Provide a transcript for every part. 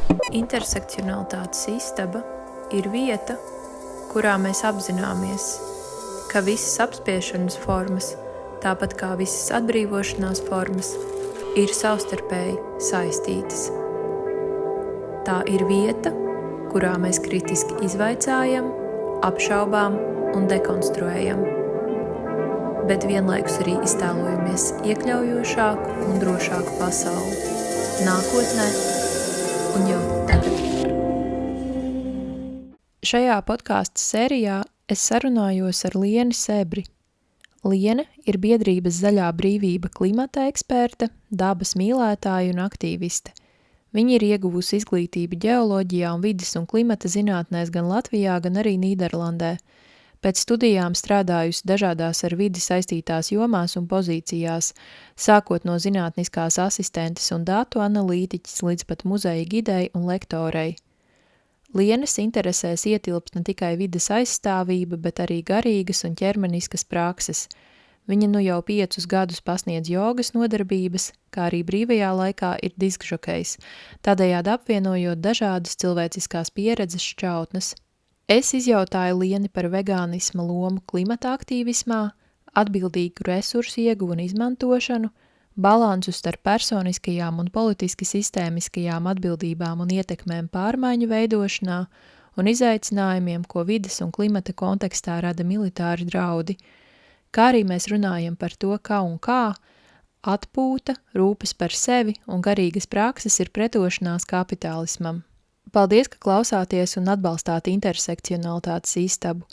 Intersekcionalitātes istaba ir vieta, kurā mēs apzināmies, ka visas apspiešanas formas, tāpat kā visas atbrīvošanās formas, ir savstarpēji saistītas. Tā ir vieta, kurā mēs kritiski izvaicājam, apšaubām un dekonstruējam, bet vienlaikus arī iztēlojamies iekļaujošāku un drošāku pasauli nākotnē un jau tagad. Šajā podkāstu sērijā es sarunājos ar Lieni Sebri. Liene ir biedrības Zaļā brīvība klimata eksperte, dabas mīlētāja un aktīviste. Viņa ir ieguvusi izglītību ģeoloģijā un vides un klimata zinātnēs gan Latvijā, gan arī Nīderlandē. Pēc studijām strādājusi dažādās ar vidi saistītās jomās un pozīcijās, sākot no zinātniskās asistentes un datu analītiķis līdz pat muzeja gidei un lektorei. Lienes interesēs ietilpst ne tikai vides aizstāvība, bet arī garīgas un ķermeniskas prakses. Viņa nu jau 5 gadus pasniedz jogas nodarbības, kā arī brīvajā laikā ir diskžokejs, tādējādi apvienojot dažādas cilvēciskās pieredzes šķautnes. Es izjautāju Lieni par vegānisma lomu klimata aktīvismā, atbildīgu resursu ieguvu un izmantošanu, balansu starp personiskajām un politiski sistēmiskajām atbildībām un ietekmēm pārmaiņu veidošanā un izaicinājumiem, ko vides un klimata kontekstā rada militāri draudi, kā arī mēs runājam par to, kā un kā atpūta, rūpes par sevi un garīgas prakses ir pretošanās kapitālismam. Paldies, ka klausāties un atbalstāt intersekcionalitātes istabu.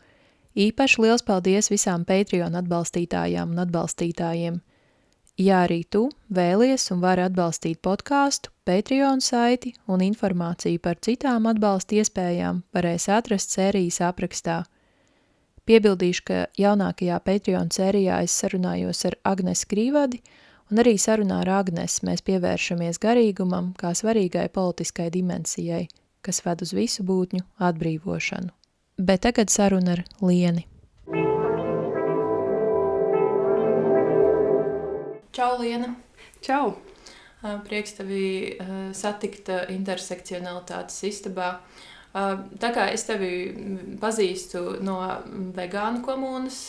Īpaši liels paldies visām Patreon atbalstītājām un atbalstītājiem. Ja arī tu vēlies un vari atbalstīt podkāstu, Patreon saiti un informāciju par citām atbalsta iespējām varēs atrast sērijas aprakstā. Piebildīšu, ka jaunākajā Patreon sērijā es sarunājos ar Agnesi Krīvadi, un arī sarunā ar Agnesi mēs pievēršamies garīgumam kā svarīgai politiskai dimensijai, kas ved uz visu būtņu atbrīvošanu. Bet tagad saruna ar Lieni. Čau, Liena! Čau! Prieks tevi satikt intersekcionalitātes istabā. Tā kā es tevi pazīstu no vegānu komunas,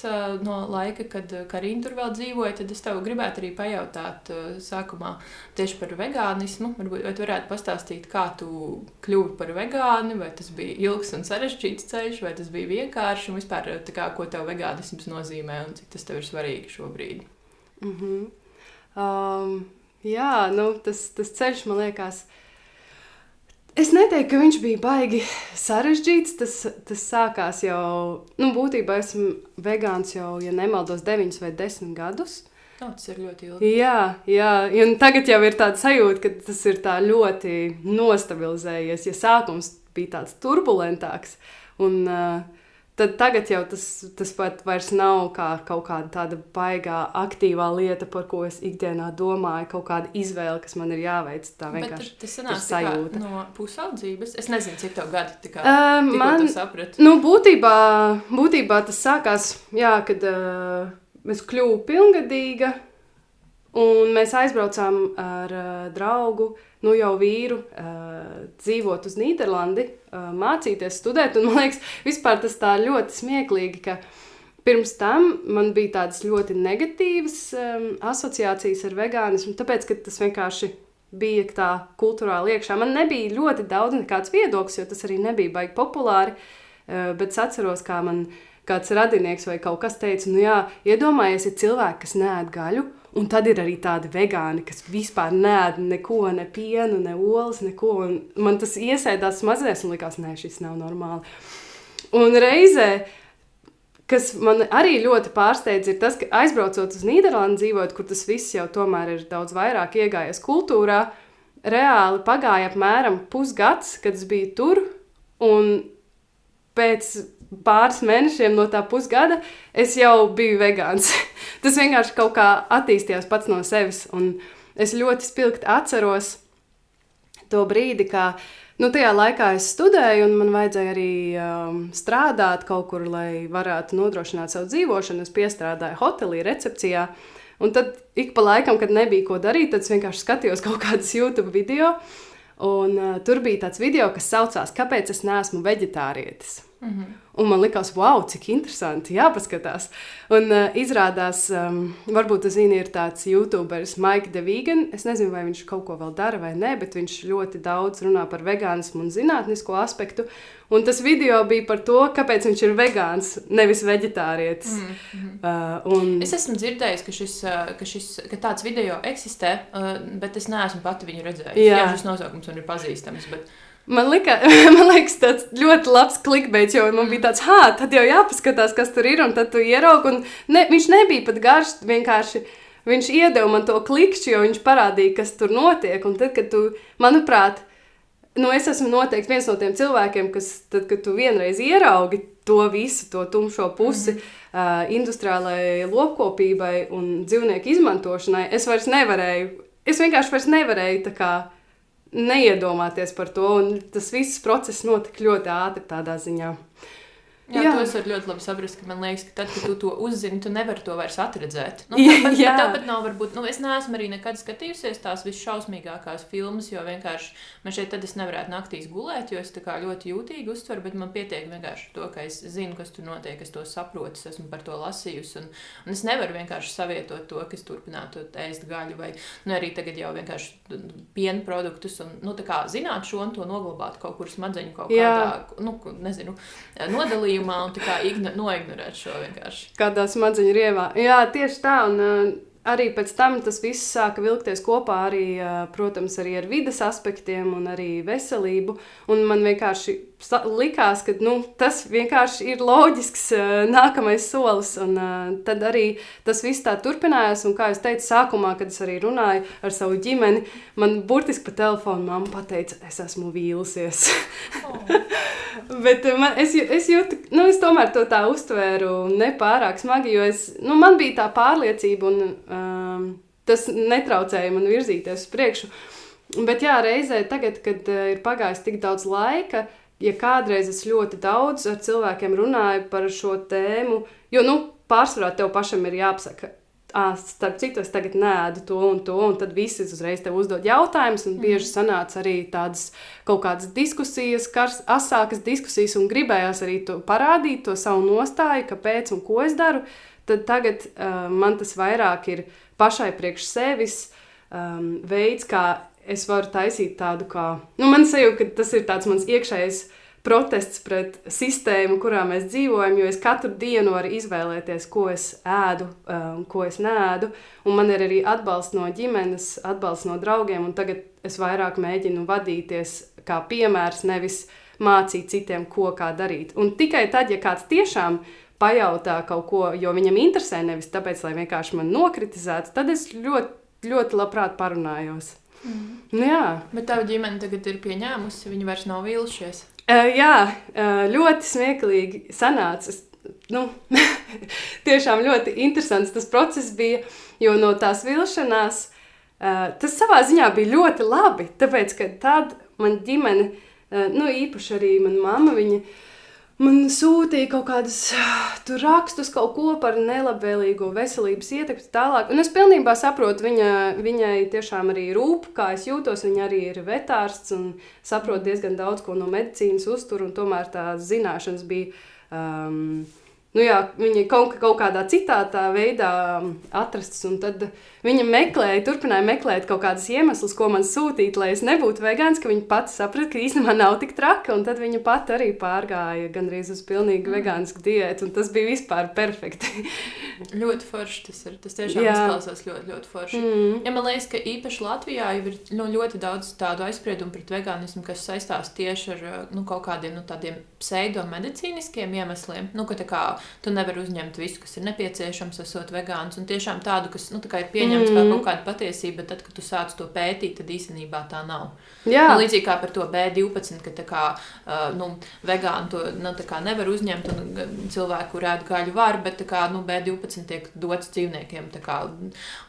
no laika, kad Karina tur vēl dzīvoja, tad es tev gribētu arī pajautāt sākumā tieši par vegānismu. Varbūt, vai tu varētu pastāstīt, kā tu kļuvi par vegāni, vai tas bija ilgs un sarežģīts ceļš, vai tas bija vienkārši, un vispār, ko tev vegānisms nozīmē, un cik tas tev ir svarīgi šobrīd? Jā, tas ceļš, man liekas, es neteiktu, ka viņš bija baigi sarežģīts, tas sākās jau, būtībā esmu vegāns jau, ja nemaldos, 9 vai 10 gadus. Tas ir ļoti ilgi. Jā, un tagad jau ir tāda sajūta, ka tas ir tā ļoti nostabilizējies, ja sākums bija tāds turbulentāks, un tad tagad jau tas pat vairs nav kā kaut kāda tāda baigā aktīvā lieta, par ko es ikdienā domāju, kaut kāda izvēle, kas man ir jāveic, tā vienkārši ir sajūta. Bet tas sanāk no pusaudzības? Es nezinu, cik tev gadi tikko tu saprati. Būtībā tas sākās, kad es kļuvu pilngadīga, un mēs aizbraucām ar draugu, jau vīru, dzīvot uz Nīderlandi, mācīties, studēt, un man liekas, vispār tas tā ļoti smieklīgi, ka pirms tam man bija tādas ļoti negatīvas asociācijas ar vegānismu, tāpēc, ka tas vienkārši bija tā kultūrāli iekšā. Man nebija ļoti daudz nekāds viedoklis, jo tas arī nebija baigi populāri, bet es atceros, kā man kāds radinieks vai kaut kas teica, iedomājies, ir cilvēki, kas neēd gaļu, un tad ir arī tādi vegāni, kas vispār neēd neko, ne pienu, ne olas, neko. Un man tas iesēdās smadzenēs un likās, nē, šis nav normāli. Un reizē, kas man arī ļoti pārsteidz, ir tas, ka aizbraucot uz Nīderlandi dzīvot, kur tas viss jau tomēr ir daudz vairāk iegājies kultūrā, reāli pagāja apmēram pusgads, kad es biju tur, un pēc pāris mēnešiem no tā pusgada es jau biju vegāns. Tas vienkārši kaut kā attīstījās pats no sevis, un es ļoti spilgti atceros to brīdi, kā tajā laikā es studēju, un man vajadzēja arī strādāt kaut kur, lai varētu nodrošināt savu dzīvošanu. Es piestrādāju hotelī, recepcijā, un tad ik pa laikam, kad nebija ko darīt, tad es vienkārši skatījos kaut kādas YouTube video, Un tur bija tāds video, kas saucās Kāpēc es neesmu veģetārietis? Un man likās, wow, cik interesanti, jāpaskatās. Un izrādās, varbūt tu zini, ir tāds youtuberis Mike the Vegan. Es nezinu, vai viņš kaut ko vēl dara vai nē, bet viņš ļoti daudz runā par vegānismu un zinātnisko aspektu. Un tas video bija par to, kāpēc viņš ir vegāns, nevis veģetārietis. Es esmu dzirdējis, ka tāds video eksistē, bet es neesmu pati viņu redzējis. Jā, šis nosaukums man ir pazīstams, bet... Man liekas, tāds ļoti labs klikbeits, jo man bija tāds, tad jau jāpaskatās, kas tur ir, un tad tu ieraugi, un viņš nebija pat garš, vienkārši viņš iedeva man to klikšķi, jo viņš parādīja, kas tur notiek, un tad, kad tu, manuprāt, es esmu noteikti viens no tiem cilvēkiem, kas, tad, kad tu vienreiz ieraugi to visu, to tumšo pusi industriālai lopkopībai un dzīvnieku izmantošanai, es vienkārši vairs nevarēju tā kā neiedomāties par to, un tas viss process notika ļoti ātri tādā ziņā. Jā, to es varu ļoti labi saprast, ka man liekas, ka tad, kad tu to uzzini, tu nevari to vairs atredzēt. Tāpat nav varbūt, es neesmu arī nekad skatījusies tās visšausmīgākās filmas, jo vienkārši man šeit tad es nevarētu naktīs gulēt, jo es tā kā ļoti jūtīgi uztveru, bet man pietiek vienkārši to, ka es zinu, kas tur notiek, es to saprotu, es esmu par to lasījusi, un es nevaru vienkārši savietot to, kas turpinātu ēst gaļu, vai arī tagad jau vienkārši piena produktus, un tā kā zināt šo un to noglabāt kaut kur smadzeņu kaut kādā, nezinu, nodalīt, un tā kā noignorēt šo vienkārši. Kādā smadzeņu rievā. Jā, tieši tā, un arī pēc tam tas viss sāka vilkties kopā arī, protams, arī ar vides aspektiem un arī veselību, un man vienkārši likās, ka tas vienkārši ir loģisks nākamais solis, un tad arī tas viss tā turpinājās, un kā es teicu sākumā, kad es arī runāju ar savu ģimeni, man burtiski pa telefonu mamma pateica, es esmu vīlusies. Bet es jūtu, es tomēr to tā uztvēru nepārāk smagi, jo man bija tā pārliecība, un tas netraucēja man virzīties uz priekšu. Bet jā, reizē tagad, kad ir pagājis tik daudz laika, ja kādreiz es ļoti daudz ar cilvēkiem runāju par šo tēmu, jo, pārsvarā tev pašam ir jāpasaka, starp citu, es tagad neēdu to, un tad visi uzreiz tev uzdod jautājumus, un bieži sanāca arī tādas kaut kādas diskusijas, asākas diskusijas, un gribējās arī to parādīt, to savu nostāju, kāpēc un ko es daru, tad tagad man tas vairāk ir pašai priekš sevis veids, kā es varu taisīt tādu kā... man sajūta, ka tas ir tāds mans iekšējais protests pret sistēmu, kurā mēs dzīvojam, jo es katru dienu varu izvēlēties, ko es ēdu, ko es neēdu, un man ir arī atbalsts no ģimenes, atbalsts no draugiem, un tagad es vairāk mēģinu vadīties kā piemērs, nevis mācīt citiem, ko kā darīt. Un tikai tad, ja kāds tiešām pajautā kaut ko, jo viņam interesē, nevis tāpēc, lai vienkārši man nokritizētu, tad es ļoti, ļoti labprāt parunājos. Jā. Bet tava ģimene tagad ir pieņēmusi, viņi vairs nav vīlušies? Jā, ļoti smieklīgi sanāca. Tiešām ļoti interesants tas process bija, jo no tās vilšanās tas savā ziņā bija ļoti labi, tāpēc, ka tad man ģimene, īpaši arī mana mamma, viņa man sūtīja kaut kādus tur rakstus, kaut ko par nelabvēlīgo veselības ietekmi tālāk. Un es pilnībā saprotu, viņai tiešām arī rūp, kā es jūtos. Viņa arī ir vetārsts un saprot diezgan daudz ko no medicīnas uztur, un tomēr tās zināšanas bija... viņa kaut kādā citā tā veidā atrastas, un tad viņa turpināja meklēt kaut kādas iemeslus, ko man sūtīt, lai es nebūtu vegāns, ka viņa pati saprata, ka īstenībā nav tik traka, un tad viņa pati arī pārgāja gandrīz uz pilnīgi vegānisku diētu, un tas bija vispār perfekti. Ļoti forši tas tiešām izklausās ļoti, ļoti forši. Ja man liekas, ka īpaši Latvijā jau ir ļoti daudz tādu aizspriedumu pret vegānismu, kas saistās tieši ar kaut kādiem tādiem pseidomedicīniskiem iemesliem, ka tā kā tu nevari uzņemt visu, kas ir nepieciešams, esot vegāns, un tiešām tādu, kas tā kā ir pieņemts kā kaut kāda patiesība, bet tad, kad tu sāc to pētīt, tad īstenībā tā nav. Līdzīgi kā par to B12, ka tā kā, vegāni to tā kā nevar uzņemt, un cilvēku, kur ēd gaļu var, bet tā kā, B12 tiek dots dzīvniekiem, tā kā,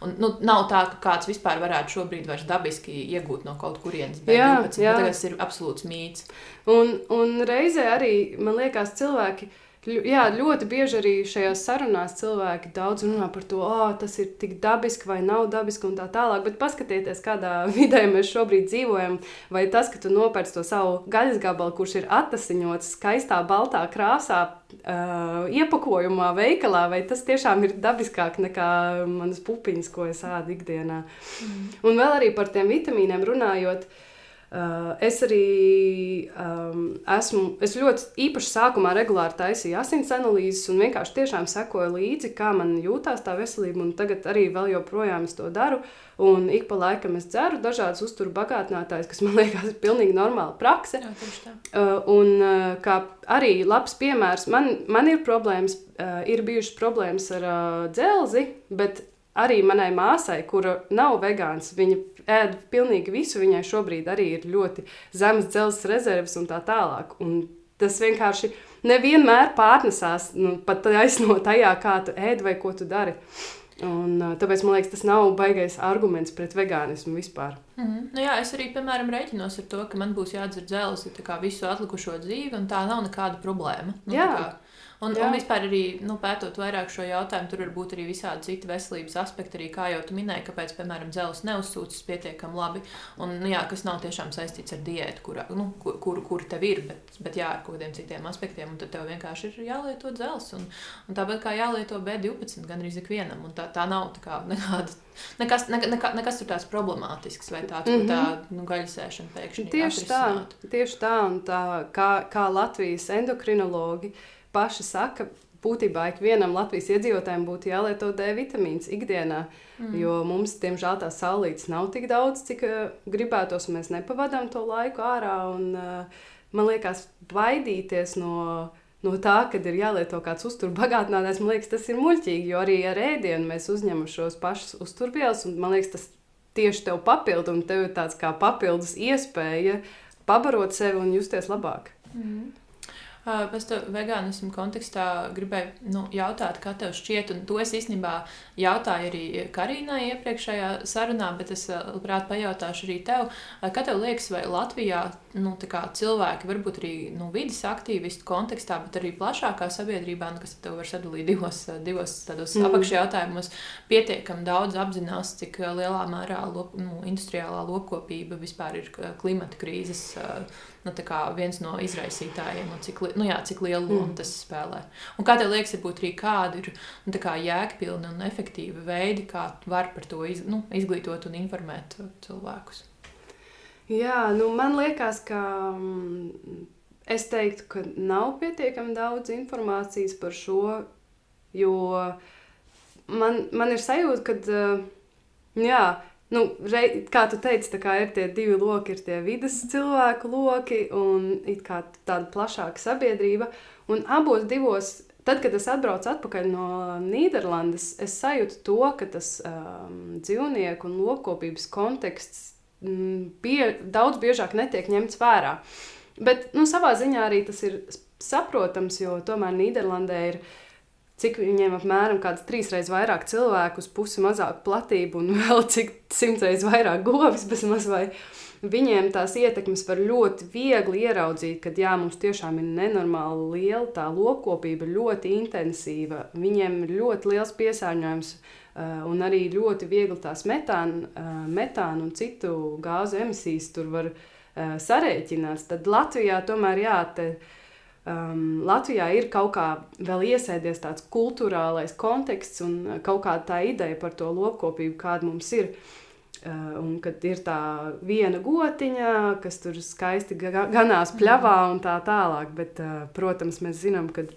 un nav tā, ka kāds vispār varētu šobrīd vairs dabiski iegūt no kaut kurienes B12, bet tagad tas ir absolūts mīts. Un reizē arī, man liekas, cilvēki ļoti bieži arī šajās sarunās cilvēki daudz runā par to, tas ir tik dabiski vai nav dabiski un tā tālāk, bet paskatieties, kādā vidē mēs šobrīd dzīvojam, vai tas, ka tu nopērc to savu gaļas gabalu, kurš ir attasiņots skaistā baltā krāsā, iepakojumā veikalā, vai tas tiešām ir dabiskāk nekā manas pupiņas, ko es ēdu ikdienā. Un vēl arī par tiem vitamīniem runājot, es arī es ļoti īpaši sākumā regulāri taisīju asins analīzes un vienkārši tiešām sekoju līdzi, kā man jūtās tā veselība, un tagad arī vēl joprojām es to daru, un ik pa laikam es dzeru dažādas uzturu bagātinātājus, kas man liekas ir pilnīgi normāla prakse. Jā, tieši tā. Un kā arī labs piemērs, man ir problēmas, ir bijušas problēmas ar dzelzi, bet arī manai māsai, kura nav vegāns, viņa ēd pilnīgi visu, viņai šobrīd arī ir ļoti zemes dzelzs rezerves un tā tālāk. Un tas vienkārši nevienmēr pārnesās, pat taisno tajā, kā tu ēd vai ko tu dari. Un tāpēc, man liekas, tas nav baigais arguments pret vegānismu vispār. Nu jā, es arī, piemēram, reiķinos ar to, ka man būs jādzer dzelzi visu atlikušo dzīvi, un tā nav nekāda problēma. Un vispār arī, pētot vairāk šo jautājumu, tur var būt arī visādi citi veselības aspekti, arī kā jau tu minēji, kāpēc, piemēram, dzelzs neuzsūcas pietiekami labi, un, kas nav tiešām saistīts ar diētu, kur tev ir, bet ar kādiem citiem aspektiem, un tad tev vienkārši ir jālieto dzelzs, un tāpat kā jālieto B12 gan arī ikvienam, un tā nav tā kā nekāda, nekas tur tās problemātisks, vai tā gaļasēšana pēkšņi atrisināt. Tieši tā, un tā, kā Latvijas endokrinologi paši saka, būtībā ikvienam Latvijas iedzīvotājiem būtu jālieto D vitamīns ikdienā, jo mums, diemžēl, tās saulītes nav tik daudz, cik gribētos, un mēs nepavadām to laiku ārā, un man liekas, baidīties no tā, kad ir jālieto kāds uzturbagātinātājs, man liekas, tas ir muļķīgi, jo arī ar ēdienu mēs uzņemam šos pašus uzturbielas, un man liekas, tas tieši tev papildu, un tev ir tāds kā papildus iespēja pabarot sevi un justies labāk. Pēc tam vegānismu kontekstā gribēju jautāt, kā tev šķiet, un to es īstenībā jautāju arī Karīnai iepriekšējā sarunā, bet es labprāt pajautāšu arī tev. Kā tev liekas, vai Latvijā cilvēki, varbūt arī vides aktīvistu kontekstā, bet arī plašākā sabiedrībā, kas tev var sadalīt divos tādos apakšjautājumos, pietiekami daudz apzinās, cik lielā mērā industriālā lopkopība vispār ir klimata krīzes viens no izraisītājiem, un cik lielu lomu tas spēlē. Un kā tev liekas, varbūt arī kādi ir jēgpilni un efektīvi veidi, kā var par to izglītot un informēt cilvēkus? Jā, man liekas, ka es teiktu, ka nav pietiekami daudz informācijas par šo, jo man ir sajūta, ka, kā tu teici, tā kā ir tie divi loki, ir tie vides cilvēku loki un it kā tāda plašāka sabiedrība. Un abos divos, tad, kad es atbraucu atpakaļ no Nīderlandes, es sajūtu to, ka tas dzīvnieku un lopkopības konteksts daudz biežāk netiek ņemts vērā. Bet savā ziņā arī tas ir saprotams, jo tomēr Nīderlandē ir cik viņiem apmēram kāds 3 reizes vairāk cilvēku uz pusi mazāku platību un vēl cik 100 reizes vairāk govis bez maz vai viņiem tās ietekmes var ļoti viegli ieraudzīt, kad mums tiešām ir nenormāli liela tā lopkopība, ļoti intensīva, viņiem ir ļoti liels piesārņojums un arī ļoti viegli tās metānu un citu gāzu emisijas tur var sarēķināt. Tad Latvijā tomēr Latvijā ir kaut kā vēl iesēdies tāds kulturālais konteksts un kaut kāda tā ideja par to lopkopību, kāda mums ir. Un kad ir tā viena gotiņa, kas tur skaisti ganās pļavā un tā tālāk. Bet, protams, mēs zinām, ka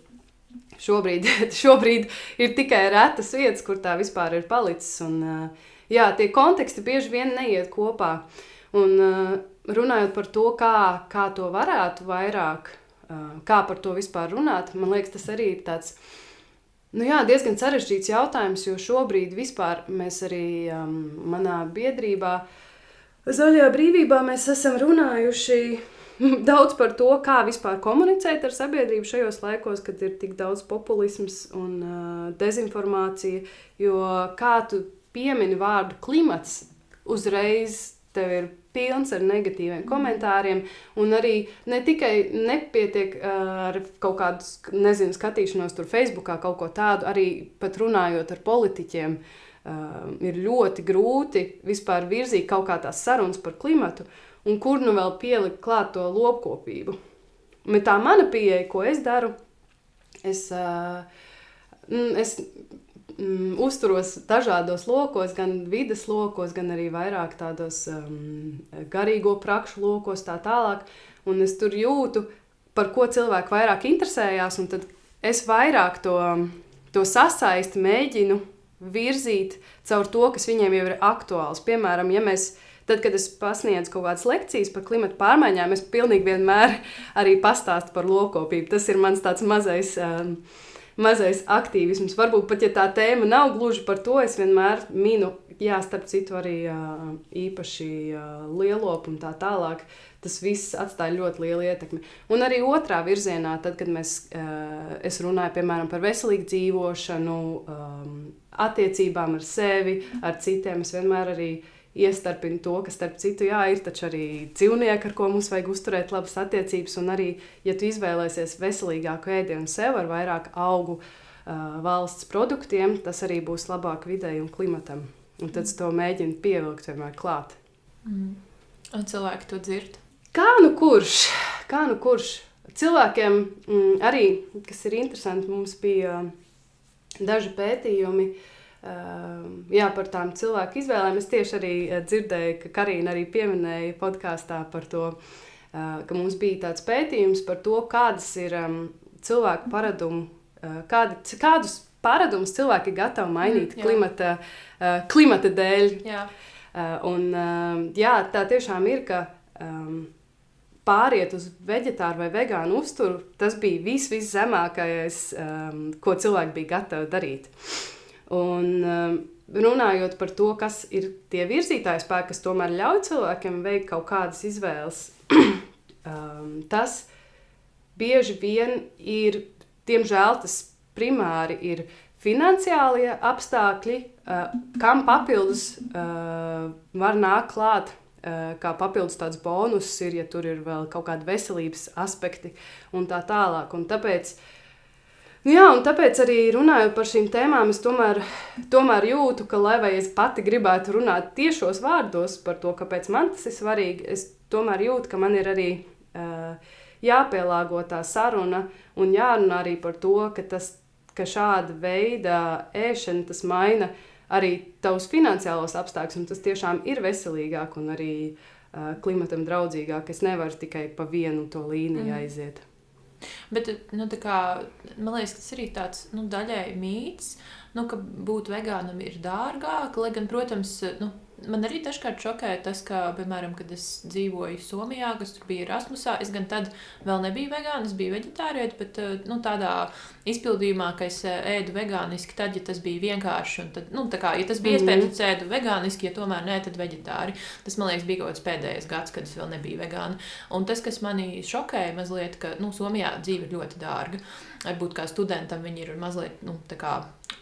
šobrīd ir tikai retas vietas, kur tā vispār ir palicis. Un, tie konteksti bieži vien neiet kopā. Un runājot par to, kā to varētu vairāk, kā par to vispār runāt, man liekas, tas arī ir tāds diezgan sarežģīts jautājums, jo šobrīd vispār mēs arī manā biedrībā Zaļajā brīvībā mēs esam runājuši daudz par to, kā vispār komunicēt ar sabiedrību šajos laikos, kad ir tik daudz populisms un dezinformācija, jo kā tu piemini vārdu klimats, uzreiz tev ir pilns ar negatīviem komentāriem, un arī ne tikai nepietiek ar kaut kādu, nezinu, skatīšanos tur Facebookā kaut ko tādu, arī pat runājot ar politiķiem, ir ļoti grūti vispār virzīt kaut kā tās sarunas par klimatu, un kur nu vēl pielikt klāt to lopkopību. Bet tā mana pieeja, ko es daru, es uzturos dažādos lokos, gan vides lokos, gan arī vairāk tādos garīgo prakšu lokos tā tālāk, un es tur jūtu, par ko cilvēki vairāk interesējās, un tad es vairāk to sasaisti mēģinu virzīt caur to, kas viņiem jau ir aktuāls. Piemēram, tad, kad es pasniedzu kaut kādas lekcijas par klimatu pārmaiņām, es pilnīgi vienmēr arī pastāstu par lopkopību. Tas ir mans tāds mazais aktīvisms. Varbūt pat, ja tā tēma nav gluži par to, es vienmēr minu, starp citu arī īpaši lielopu un tā tālāk. Tas viss atstāja ļoti lielu ietekmi. Un arī otrā virzienā, tad, kad es runāju, piemēram, par veselīgu dzīvošanu, attiecībām ar sevi, ar citiem, es vienmēr arī iestarpinu to, ka starp citu, ir taču arī dzīvnieki, ar ko mums vajag uzturēt labas attiecības, un arī, ja tu izvēlēsies veselīgāku ēdienu sev ar vairāk augu valsts produktiem, tas arī būs labāk videi un klimatam. Un tad to mēģinu pievilkt vienmēr klāt. Un cilvēki to dzird? Kā nu kurš? Cilvēkiem arī, kas ir interesanti, mums bija daži pētījumi par tām cilvēku izvēlēm. Es tieši arī dzirdēju, ka Karīna arī pieminēja podkāstā par to, ka mums bija tāds pētījums par to, kādas ir cilvēku paradumu, kādus paradumus cilvēki ir gatavi mainīt klimata dēļ. Jā. Un tā tiešām ir, ka pāriet uz veģetāru vai vegānu uzturu, tas bija viszemākais, ko cilvēki bija gatavi darīt. Un runājot par to, kas ir tie virzītāji spēki, kas tomēr ļauj cilvēkiem veikt kaut kādas izvēles, tas bieži vien ir, diemžēl tas primāri ir finansiālie apstākļi, kam papildus var nākt klāt, kā papildus tāds bonus ir, ja tur ir vēl kaut kādi veselības aspekti un tā tālāk. Un tāpēc arī runājot par šīm tēmām, es tomēr jūtu, ka, lai vai es pati gribētu runāt tiešos vārdos par to, kāpēc man tas ir svarīgi, es tomēr jūtu, ka man ir arī jāpielāgo tā saruna un jārunā arī par to, ka šāda veida ēšana tas maina arī tavus finansiālos apstākļus, un tas tiešām ir veselīgāk un arī klimatam draudzīgāk. Es nevaru tikai pa vienu to līniju aiziet. Bet, man liekas, tas arī tāds, daļēji mīts, ka būt vegānam ir dārgāk, lai gan, protams, man arī dažkārt šokēja tas, ka, piemēram, kad es dzīvoju Somijā, kas tur bija Erasmusā, es gan tad vēl nebiju vegāna, es biju veģetārieti, bet, tādā izpildījumā, ka es ēdu vegāniski tad, ja tas bija vienkārši, un tad, ja tas bija iespējams, tad ēdu vegāniski, ja tomēr nē, tad veģetāri. Tas, man liekas, bija kaut kāds pēdējais gads, kad es vēl nebiju vegāna. Un tas, kas mani šokēja mazliet, ka, Somijā dzīve ir ļoti dārga. Varbūt kā studentam viņi ir mazliet,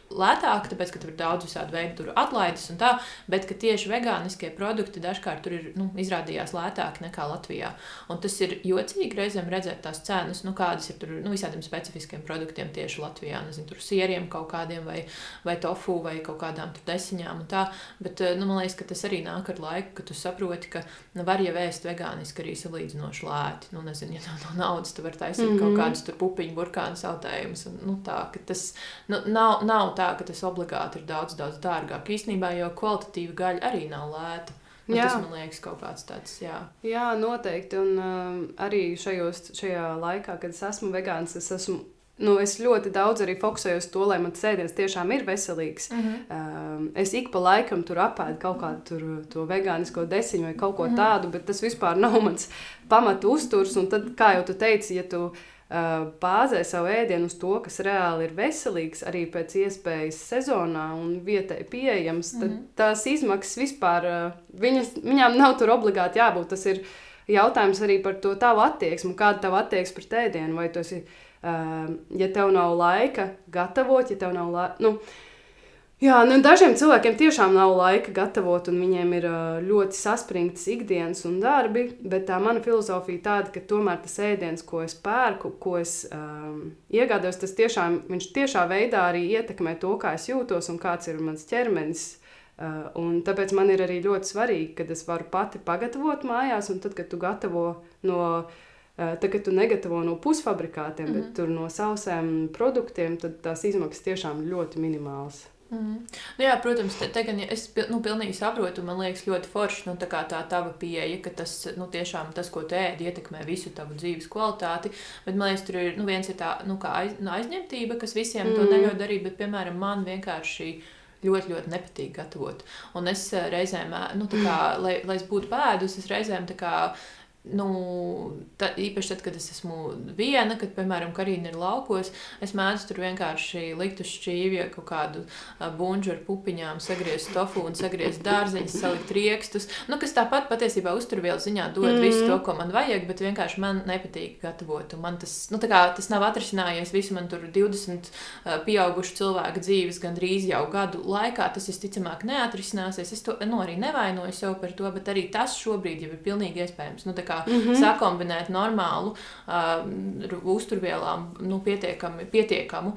lētāki, tāpēc, ka tur ir daudz visādi veidi atlaides un tā, bet ka tieši vegāniskie produkti dažkārt tur ir, izrādījās lētāki nekā Latvijā. Un tas ir jocīgi reizēm redzēt tās cenas, kādas ir tur, visādiem specifiskiem produktiem tieši Latvijā, nezinu, tur sieriem kaut kādiem vai tofu vai kaut kādām tur desiņām un tā, bet, man liekas, ka tas arī nāk ar laiku, ka tu saproti, ka var jau ēst vegāniski arī salīdzinoši lēti. Nezinu, ja tev nav naudas, tu vari taisīt kaut kādus tur pupiņu burkānu sautējumus un tā, ka tas nav tā, ka tas obligāti ir daudz dārgāk. Īstenībā jau kvalitatīva gaļa arī nav lēta. Tas, man liekas, kaut kāds tāds, Jā, noteikti. Un arī šajā laikā, kad es esmu vegāns, es ļoti daudz arī fokusējos to, lai mans ēdiens tiešām ir veselīgs. Es ik pa laikam tur apēdu kaut kādu to vegānisko desiņu vai kaut ko tādu, bet tas vispār nav mans pamatu uzturs. Un tad, kā jau tu teici, ja tu bāzē savu ēdienu uz to, kas reāli ir veselīgs, arī pēc iespējas sezonā un vietai pieejams, tad tās izmaksas vispār, viņām nav tur obligāti jābūt. Tas ir jautājums arī par to tavu attieksmi, kāda tava attieksme pret ēdienu, vai tu esi, ja tev nav laika gatavot, ja tev nav laika, Jā, nu dažiem cilvēkiem tiešām nav laika gatavot, un viņiem ir ļoti saspringtas ikdienas un darbi, bet tā mana filozofija tāda, ka tomēr tas ēdiens, ko es pērku, ko es iegādājos, tas tiešām, viņš tiešā veidā arī ietekmē to, kā es jūtos un kāds ir mans ķermenis. Un tāpēc man ir arī ļoti svarīgi, kad es varu pati pagatavot mājās, un tad, kad tu gatavo tad, kad tu negatavo no pusfabrikātiem, bet tur no sausiem produktiem, tad tās izmaksas tiešām ļoti minimālas. Nu jā, protams, te gan es pilnīgi saprotu, man liekas ļoti forši, tā kā tā tava pieeja, ka tas, tiešām tas, ko tu ēdi, ietekmē visu tavu dzīves kvalitāti, bet man liekas, tur ir, viens ir tā, kā aizņemtība, kas visiem to neļauj darīt, bet, piemēram, man vienkārši ļoti, ļoti nepatīk gatavot. Un es reizēm, tā kā, lai es būtu pēdus, es reizēm tā kā, īpaši tad, kad es esmu viena, kad, piemēram, Karīna ir laukos, es mēdzu tur vienkārši likt uz šķīvja kaut kādu bunžu ar pupiņām, sagriezt tofu un sagriezt dārzeņus, salikt riekstus, kas tāpat patiesībā uzturvielu ziņā dod visu to, ko man vajag, bet vienkārši man nepatīk gatavot. Un man tas, tā kā tas nav atrisinājies visu man tur 20 pieaugušu cilvēku dzīves gandrīz jau gadu laikā, tas visticamāk neatrisināsies. Es to arī nevainoju sev par to, bet arī tas šobrīd jau ir pilnīgi iespējams. Tā kā sakombinēt normālu uzturvielām pietiekamu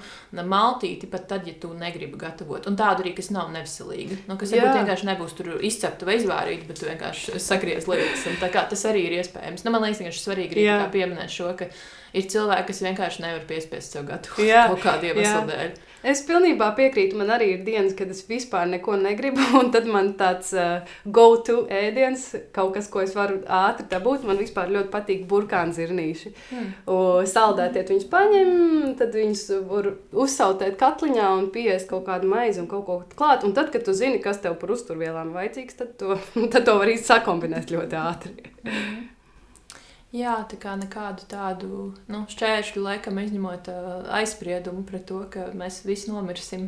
maltīti, pat tad, ja tu negribi gatavot. Un tādu arī, kas nav neveselīga. Kas varbūt vienkārši nebūs tur izcepta vai izvārīta, bet tu vienkārši sagriez lietas. Un tā kā tas arī ir iespējams. Man liekas, vienkārši svarīgi arī pieminēt šo, ka ir cilvēki, kas vienkārši nevar piespiest sev gatavot kaut kādu iemeslu dēļ. Es pilnībā piekrītu, man arī ir dienas, kad es vispār neko negribu, un tad man tāds go-to ēdiens, kaut kas, ko es varu ātri dabūt, man vispār ļoti patīk burkānu zirnīši. Saldētiet viņus paņem, tad viņus var uzsautēt katliņā un piest kaut kādu maizi un kaut ko klāt, un tad, kad tu zini, kas tev par uzturvielām vajadzīgs, tad to var īsti sakombinēt ļoti ātri. Jā, tā kā nekādu tādu šķēršļu laikam izņemot aizspriedumu pret to, ka mēs visi nomirsim,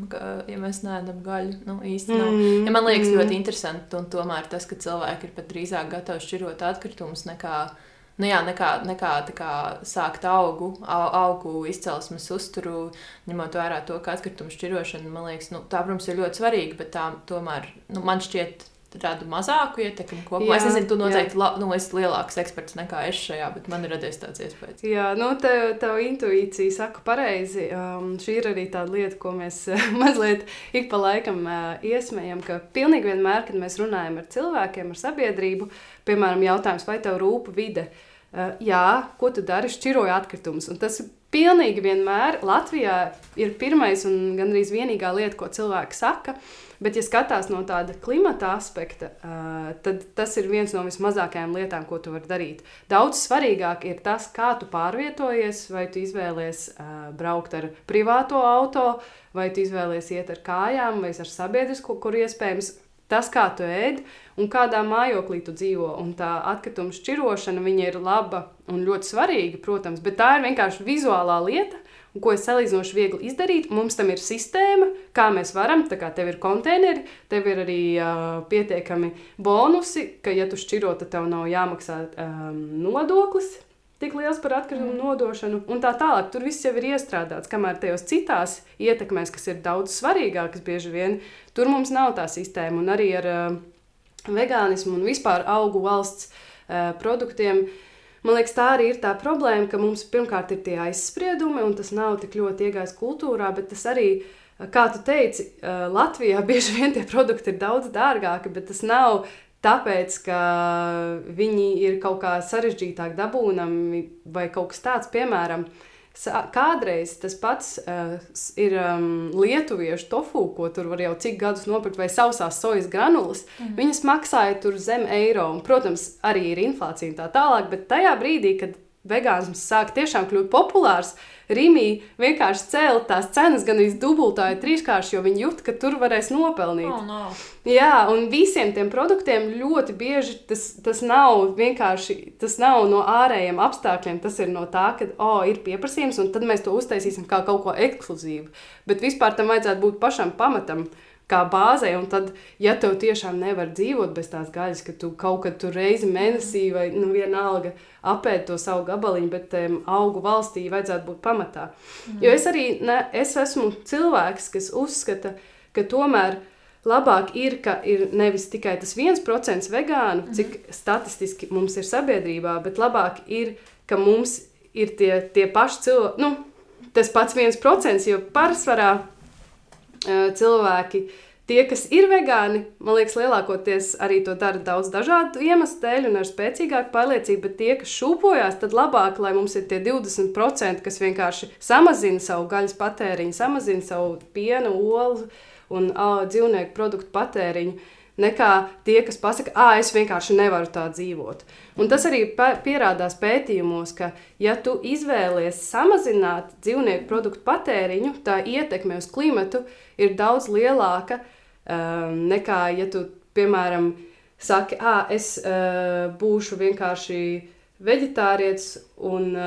ja mēs neēdam gaļu. Īsti nav. Ja man liekas ļoti interesanti, un tomēr tas, ka cilvēki ir pat drīzāk gatavi šķirot atkritumus nekā tā kā sākt augu izcelsmes uzturu, ņemot vērā to, ka atkritumu šķirošana, man liekas, tā, protams, ir ļoti svarīga, bet tā tomēr, man šķiet, tādu mazāku ietekmi kopumā. Es nezinu, tu noteikti esi lielāks eksperts nekā es šajā, bet man ir radies tāds iespējas. Jā, tev intuīcija saka pareizi. Šī ir arī tāda lieta, ko mēs mazliet ik pa laikam iesmējam, ka pilnīgi vienmēr, kad mēs runājam ar cilvēkiem, ar sabiedrību, piemēram, jautājums, vai tev rūp vide? Jā, ko tu dari? Šķiroju atkritumus. Un tas pilnīgi vienmēr Latvijā ir pirmais un gandrīz vienīgā lieta, ko cilvēki saka. Bet, ja skatās no tāda klimata aspekta, tad tas ir viens no vismazākajām lietām, ko tu vari darīt. Daudz svarīgāk ir tas, kā tu pārvietojies, vai tu izvēlies braukt ar privāto auto, vai tu izvēlies iet ar kājām, vai ar sabiedrisko, kur iespējams tas, kā tu ēd un kādā mājoklī tu dzīvo. Un tā atkrituma šķirošana, viņa ir laba un ļoti svarīga, protams, bet tā ir vienkārši vizuālā lieta, un ko es salīdzinoši viegli izdarīt. Mums tam ir sistēma, kā mēs varam, tā kā tev ir konteineri, tev ir arī pietiekami bonusi, ka, ja tu šķiro, tad tev nav jāmaksā nodoklis tik liels par atkritumu nodošanu, un tā tālāk. Tur viss jau ir iestrādāts, kamēr tajos citās ietekmēs, kas ir daudz svarīgākas bieži vien, tur mums nav tā sistēma, un arī ar vegānismu un vispār augu valsts produktiem. Man liekas, tā arī ir tā problēma, ka mums pirmkārt ir tie aizspriedumi, un tas nav tik ļoti iegājis kultūrā, bet tas arī, kā tu teici, Latvijā bieži vien tie produkti ir daudz dārgāki, bet tas nav tāpēc, ka viņi ir kaut kā sarežģītāk dabūnami vai kaut kas tāds, piemēram, kādreiz tas pats ir lietuviešu tofu, ko tur var jau cik gadus nopirkt, vai sausās sojas granulas. Viņas maksāja tur zem eiro, un, protams, arī ir inflācija un tā tālāk, bet tajā brīdī, kad vegānisms sāk tiešām kļūt populārs, Rimī vienkārši cēla tās cenas gan arī dubultāja trīskārši, jo viņi jūt, ka tur varēs nopelnīt. Oh, no. Jā, un visiem tiem produktiem ļoti bieži tas nav vienkārši, tas nav no ārējiem apstākļiem, tas ir no tā, ka ir pieprasījums, un tad mēs to uztaisīsim kā kaut ko ekskluzīvu. Bet vispār tam vajadzētu būt pašam pamatam, kā bāzei, un tad, ja tev tiešām nevar dzīvot bez tās gaļas, ka tu kaut kad tur reizi mēnesī vai vienalga apēd to savu gabaliņu, bet augu valstī vajadzētu būt pamatā. Jo es esmu cilvēks, kas uzskata, ka tomēr labāk ir, ka ir nevis tikai tas 1% vegānu, cik statistiski mums ir sabiedrībā, bet labāk ir, ka mums ir tie paši cilvēki, tas pats 1%, jo pārsvarā cilvēki, tie, kas ir vegāni, man liekas, lielākoties arī to dara daudz dažādu iemeslu dēļ un ar spēcīgāku pārliecību, bet tie, kas šūpojās, tad labāk, lai mums ir tie 20%, kas vienkārši samazina savu gaļas patēriņu, samazina savu piena, olu un dzīvnieku produktu patēriņu, nekā tie, kas pasaka, es vienkārši nevaru tā dzīvot. Un tas arī pierādās pētījumos, ka, ja tu izvēlies samazināt dzīvnieku produktu patēriņu, tā ietekme uz klimatu ir daudz lielāka, nekā, ja tu, piemēram, saki, es būšu vienkārši veģetārietis un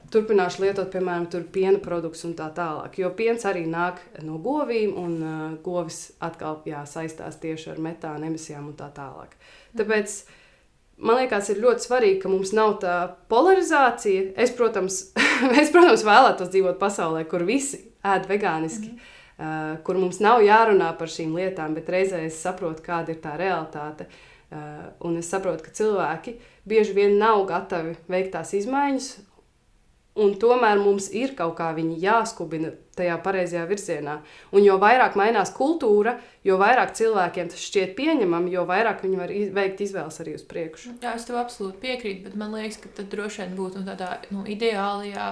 turpināšu lietot, piemēram, piena produktus un tā tālāk. Jo piens arī nāk no govīm, un govis atkal saistās tieši ar metāna emisijām un tā tālāk. Tāpēc, man liekas, ir ļoti svarīgi, ka mums nav tā polarizācija. Es, protams, vēlētos dzīvot pasaulē, kur visi ēd vegāniski, kur mums nav jārunā par šīm lietām, bet reizē es saprotu, kāda ir tā realitāte. Un es saprotu, ka cilvēki bieži vien nav gatavi veikt tās izmaiņas, un tomēr mums ir kaut kā viņi jāskubina tajā pareizajā virzienā. Un jo vairāk mainās kultūra, jo vairāk cilvēkiem tas šķiet pieņemami, jo vairāk viņi var veikt izvēles arī uz priekšu. Jā, es tev absolūti piekrītu, bet man liekas, ka tad droši vien būtu tādā ideālajā,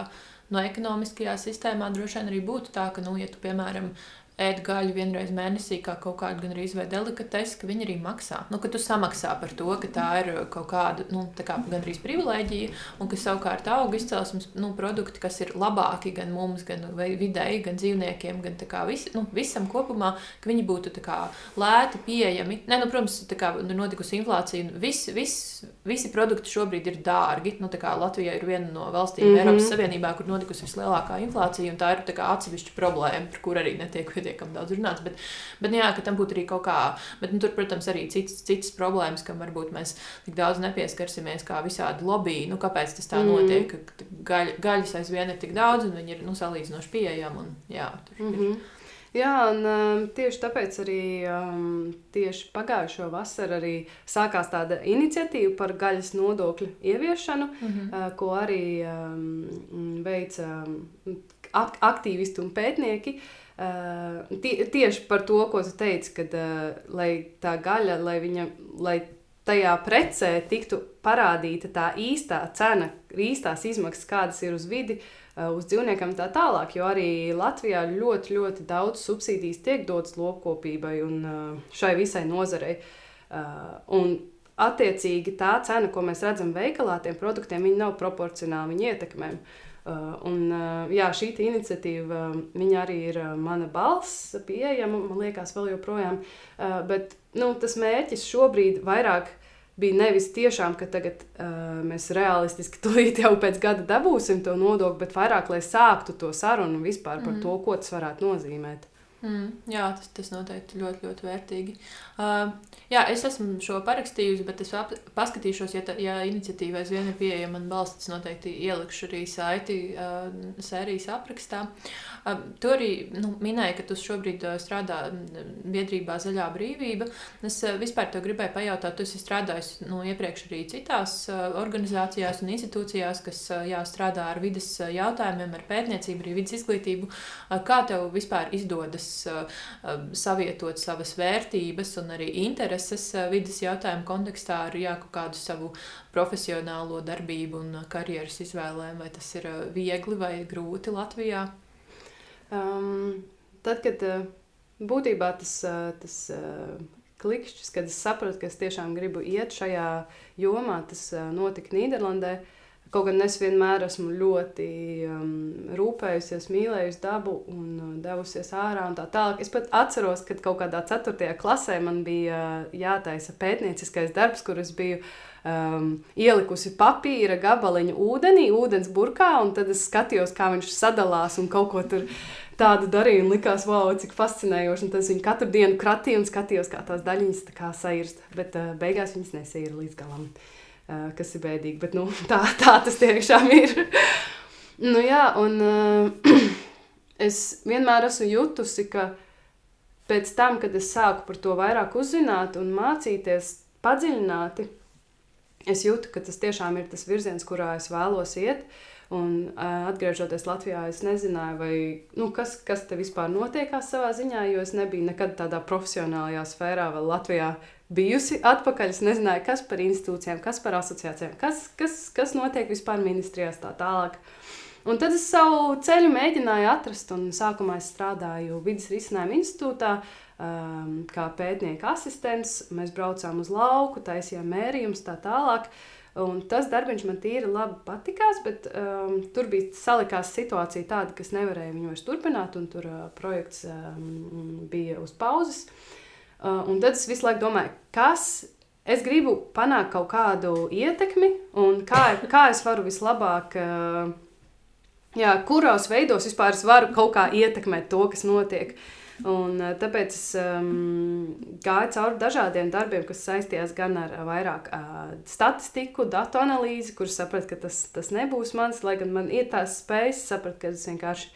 ekonomiskajā sistēmā droši vien arī būtu tā, ka, ja tu, piemēram, ēd gaļu vienreiz mēnesī kā kaut kādu gan arī vai delikatesi, ka viņi arī maksā. Ka tu samaksā par to, ka tā ir kaut kāda, tā kā gan arī privilēģija, un ka savukārt auga izcelsmes, produkti, kas ir labāki gan mums, gan vidēji, gan dzīvniekiem, gan tā kā visam kopumā, ka viņi būtu tā kā lēti pieejami. Protams, tā kā notikusi inflācija, visi produkti šobrīd ir dārgi. Tā kā Latvija ir viena no valstīm Eiropas Savienībā, kur notikusi vislielākā inflācija, un tā ir tā kā atsevišķa problēma, par kur arī netiek pietiekami daudz runāts, bet jā, ka tam būtu arī kaut kā, bet tur, protams, arī citas problēmas, kam varbūt mēs tik daudz nepieskarsimies, kā visādi lobby, kāpēc tas tā notiek, ka gaļas aizvien ir tik daudz, un viņi ir, salīdzinoši pieejami, un jā, tur ir. Jā, un tieši tāpēc arī tieši pagājušo vasaru arī sākās tāda iniciatīva par gaļas nodokļu ieviešanu, ko arī veica aktīvisti un pētnieki. Tieši par to, ko tu teici, kad lai tā gaļa, lai tajā precē tiktu parādīta tā īstā cena, īstās izmaksas, kādas ir uz vidi, uz dzīvniekam tā tālāk, jo arī Latvijā ļoti, ļoti daudz subsīdijas tiek dotas lopkopībai un šai visai nozarei. Un attiecīgi tā cena, ko mēs redzam veikalā, tiem produktiem, viņi nav proporcionāli viņa ietekmēm. Šī iniciatīva, viņa arī ir mana balss pieejama, man liekas, vēl joprojām, bet tas mērķis šobrīd vairāk bija nevis tiešām, ka tagad mēs realistiski tūlīt jau pēc gada dabūsim to nodokli, bet vairāk, lai sāktu to sarunu vispār par to, ko tas varētu nozīmēt. Jā, tas noteikti ļoti, ļoti vērtīgi. Es esmu šo parakstījusi, bet es paskatīšos, ja iniciatīva aizvien ir pieejama man balsts, es noteikti ielikšu arī saiti sērijas aprakstā. Tu arī minēji, ka tu šobrīd strādā biedrībā Zaļā brīvība. Es vispār tev gribēju pajautāt, tu esi strādājis iepriekš arī citās organizācijās un institūcijās, kas strādā ar vides jautājumiem, ar pētniecību, arī vides izglītību. Kā tev vispār izdodas savietot savas vērtības un arī intereses vides jautājumu kontekstā ar kaut kādu savu profesionālo darbību un karjeras izvēlēm? Vai tas ir viegli vai grūti Latvijā? Tad, kad būtībā tas klikšķis, kad es sapratu, ka es tiešām gribu iet šajā jomā, tas notika Nīderlandē. Kaut gan es vienmēr esmu ļoti rūpējusies, mīlējusi dabu un devusies ārā un tā tālāk. Es pat atceros, kad kaut kādā 4. klasē man bija jātaisa pētnieciskais darbs, kur es biju ielikusi papīra gabaliņu ūdens burkā, un tad es skatījos, kā viņš sadalās un kaut ko tur tādu darīju, un likās, wow, cik fascinējoši, un tad es viņu katru dienu kratīju un skatījos, kā tās daļiņas tā kā sairst, bet beigās viņas nesaira līdz galam. Kas ir bēdīgi, bet tā tas tiešām ir. Un es vienmēr esmu jutusi, ka pēc tam, kad es sāku par to vairāk uzzināt un mācīties padziļināti, es jūtu, ka tas tiešām ir tas virziens, kurā es vēlos iet. Un atgriežoties Latvijā, es nezināju, vai, kas te vispār notiekās savā ziņā, jo es nebiju nekad tādā profesionālajā sfērā vēl Latvijā bijusi atpakaļ. Es nezināju, kas par institūcijām, kas par asociācijām, kas notiek vispār ministrijās tā tālāk. Un tad es savu ceļu mēģināju atrast, un sākumā es strādāju Vides risinājumu institūtā, kā pētnieka asistents. Mēs braucām uz lauku, taisījām mērījumus tā tālāk. Un tas darbiņš man tīri labi patikās, bet tur bija salikās situācija tāda, ka es nevarēju viņu vairs turpināt, un tur projekts bija uz pauzes. Un tad es visu laiku domāju, es gribu panākt kaut kādu ietekmi, un kā es varu vislabāk, kuros veidos vispār es varu kaut kā ietekmēt to, kas notiek. Un tāpēc es gāju cauri dažādiem darbiem, kas saistījās gan ar vairāk statistiku, datu analīzi, kur sapratu, ka tas nebūs mans, lai gan man ir tās spējas, sapratu, ka es vienkārši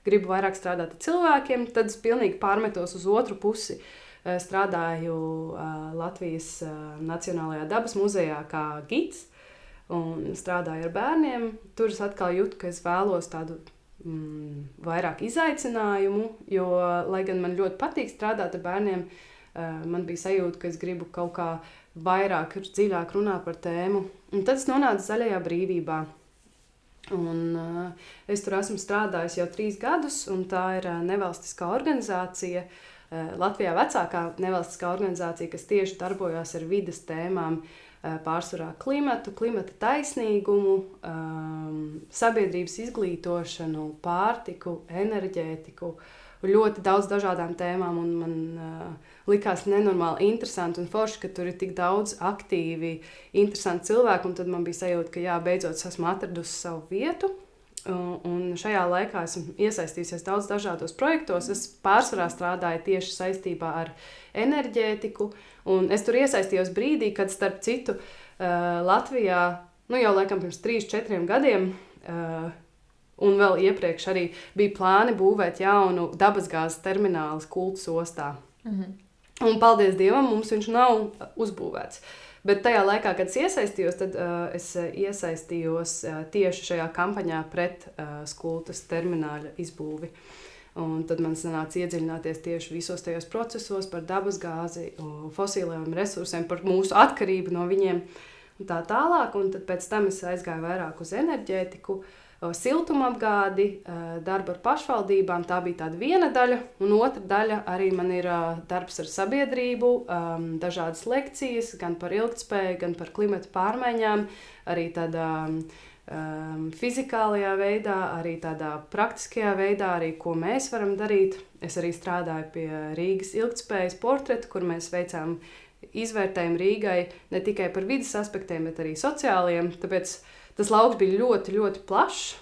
gribu vairāk strādāt ar cilvēkiem. Tad es pilnīgi pārmetos uz otru pusi. Strādāju Latvijas Nacionālajā dabas muzejā kā gids un strādāju ar bērniem. Tur es atkal jūtu, ka es vēlos tādu vairāk izaicinājumu, jo, lai gan man ļoti patīk strādāt ar bērniem, man bija sajūta, ka es gribu kaut kā vairāk, dziļāk runāt par tēmu. Un tad es nonācu Zaļajā brīvībā. Un es tur esmu strādājis jau 3 gadus, un tā ir nevalstiskā organizācija, Latvijā vecākā nevalstiskā organizācija, kas tieši darbojās ar vides tēmām, pārsvarā klimata taisnīgumu, sabiedrības izglītošanu, pārtiku, enerģētiku, ļoti daudz dažādām tēmām, un man likās nenormāli interesanti un forši, ka tur ir tik daudz aktīvi, interesanti cilvēki, un tad man bija sajūta, ka beidzot esmu atradusi savu vietu. Un šajā laikā esmu iesaistījusies daudz dažādos projektos. Es pārsvarā strādāju tieši saistībā ar enerģētiku, un es tur iesaistījos brīdī, kad starp citu Latvijā, jau laikam pirms 3-4 gadiem, un vēl iepriekš arī bija plāni būvēt jaunu dabasgāzes terminālu Kultas ostā. Un paldies Dievam, mums viņš nav uzbūvēts. Bet tajā laikā, kad es iesaistījos, tad es iesaistījos tieši šajā kampaņā pret Kultas termināļa izbūvi. Un tad man sanāca iedziļināties tieši visos tajos procesos par dabasgāzi, fosiliem resursiem, par mūsu atkarību no viņiem un tā tālāk. Un tad pēc tam es aizgāju vairāk uz enerģētiku, siltumapgādi, darbu ar pašvaldībām. Tā bija tāda viena daļa, un otra daļa arī man ir darbs ar sabiedrību, dažādas lekcijas, gan par ilgtspēju, gan par klimata pārmaiņām, arī tādā fizikālajā veidā, arī tādā praktiskajā veidā, arī ko mēs varam darīt. Es arī strādāju pie Rīgas ilgtspējas portreta, kur mēs veicām izvērtējumu Rīgai ne tikai par vides aspektiem, bet arī sociāliem, tāpēc tas lauks bija ļoti, ļoti plašs,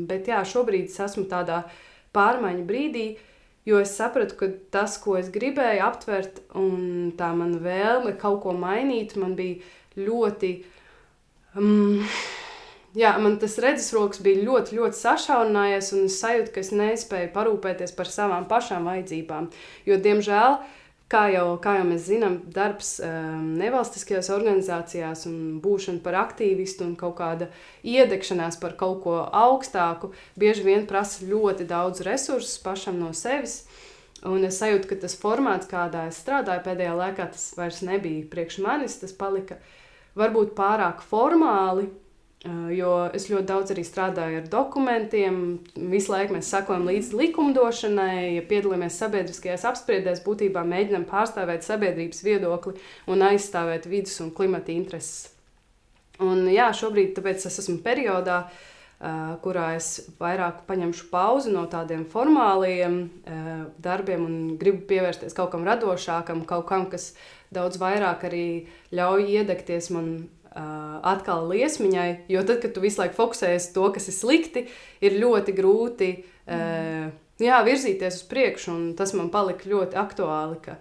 bet šobrīd es esmu tādā pārmaiņu brīdī, jo es sapratu, ka tas, ko es gribēju aptvert, un tā mana vēlme kaut ko mainīt, man bija ļoti, man tas redzesroks bija ļoti, ļoti sašaurinājies, un es sajūtu, ka es nespēju parūpēties par savām pašām vajadzībām, jo, diemžēl, kā jau mēs zinām, darbs nevalstiskajās organizācijās un būšana par aktīvistu un kaut kāda iedegšanās par kaut ko augstāku bieži vien prasa ļoti daudz resursus pašam no sevis. Un es sajūtu, ka tas formāts, kādā es strādāju pēdējā laikā, tas vairs nebija priekš manis, tas palika varbūt pārāk formāli, jo es ļoti daudz arī strādāju ar dokumentiem, visu laiku mēs sekojam līdz likumdošanai, ja piedalāmies sabiedriskajās apspriedēs, būtībā mēģinam pārstāvēt sabiedrības viedokli un aizstāvēt vides un klimata intereses. Un šobrīd tāpēc es esmu periodā, kurā es vairāk paņemšu pauzi no tādiem formāliem darbiem un gribu pievērsties kaut kam radošākam, kaut kam, kas daudz vairāk arī ļauj iedegties man atkal liesmiņai, jo tad, kad tu visu laiku fokusējies to, kas ir slikti, ir ļoti grūti virzīties uz priekšu, un tas man palika ļoti aktuāli, ka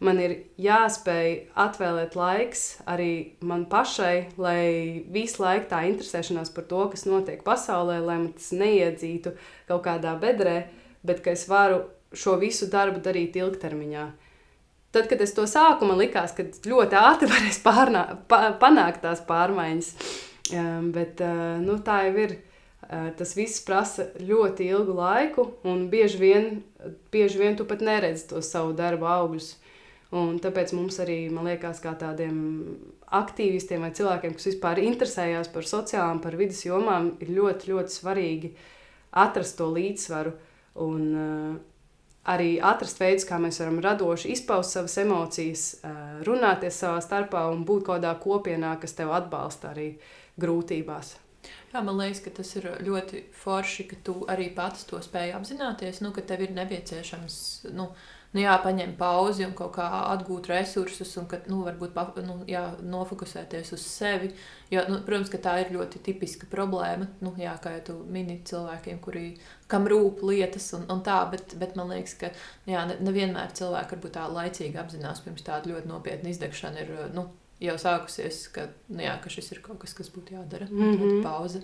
man ir jāspēj atvēlēt laiks arī man pašai, lai visu laiku tā interesēšanās par to, kas notiek pasaulē, lai man tas neiedzītu kaut kādā bedrē, bet ka es varu šo visu darbu darīt ilgtermiņā. Tad, kad es to sāku, man likās, ka ļoti ātri varēs panākt tās pārmaiņas. Bet tā jau ir. Tas viss prasa ļoti ilgu laiku, un bieži vien tu pat neredzi tos savu darbu augļus. Un tāpēc mums arī, man liekas, kā tādiem aktīvistiem vai cilvēkiem, kas vispār interesējās par sociālām, par vidas jomām, ir ļoti, ļoti svarīgi atrast to līdzsvaru un arī atrast veidus, kā mēs varam radoši izpaust savas emocijas, runāties savā starpā un būt kādā kopienā, kas tev atbalsta arī grūtībās. Jā, man liekas, ka tas ir ļoti forši, ka tu arī pats to spēj apzināties, ka tev ir nepieciešams, paņem pauzi un kaut kā atgūt resursus un ka, varbūt, nofokusēties uz sevi, jo, protams, ka tā ir ļoti tipiska problēma, kā jau tu mini cilvēkiem, kam rūp lietas un tā, bet man liekas, ka, nevienmēr cilvēki varbūt tā laicīgi apzinās pirms tāda ļoti nopietna izdegšana ir, jau sākusies, ka šis ir kaut kas, kas būtu jādara, pauze.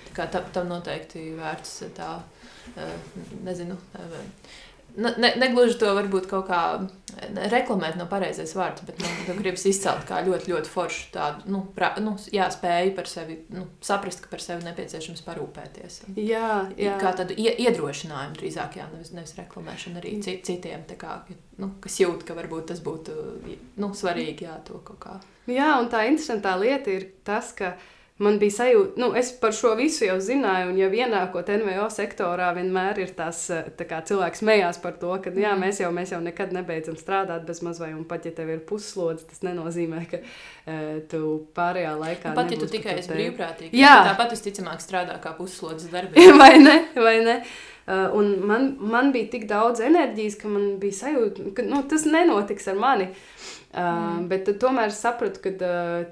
Tā kā tam noteikti vērts tā, nezinu, negluži to varbūt kaut kā reklamēt no pareizais vārds, bet tu gribas izcelt kā ļoti, ļoti foršu tādu, spēju par sevi, saprast, ka par sevi nepieciešams parūpēties. Jā. Kā tādu iedrošinājumu drīzāk, nevis reklamēšana arī citiem, tā kā, kas jūt, ka varbūt tas būtu, svarīgi, to kaut kā. Jā, un tā interesantā lieta ir tas, ka man bija sajūta, es par šo visu jau zināju, un jau ienākot NVO sektorā vienmēr ir tās, tā kā cilvēks smējās par to, ka mēs jau nekad nebeidzam strādāt bez maz vai, un pat ja tev ir pusslodze, tas nenozīmē, ka tu pārējā laikā nebūs. Pat ja tu tikai esi brīvprātīgi, tāpat visticamāk strādā kā pusslodzes darbie. vai ne? Un man bija tik daudz enerģijas, ka man bija sajūta, ka tas nenotiks ar mani. Bet tomēr es sapratu, ka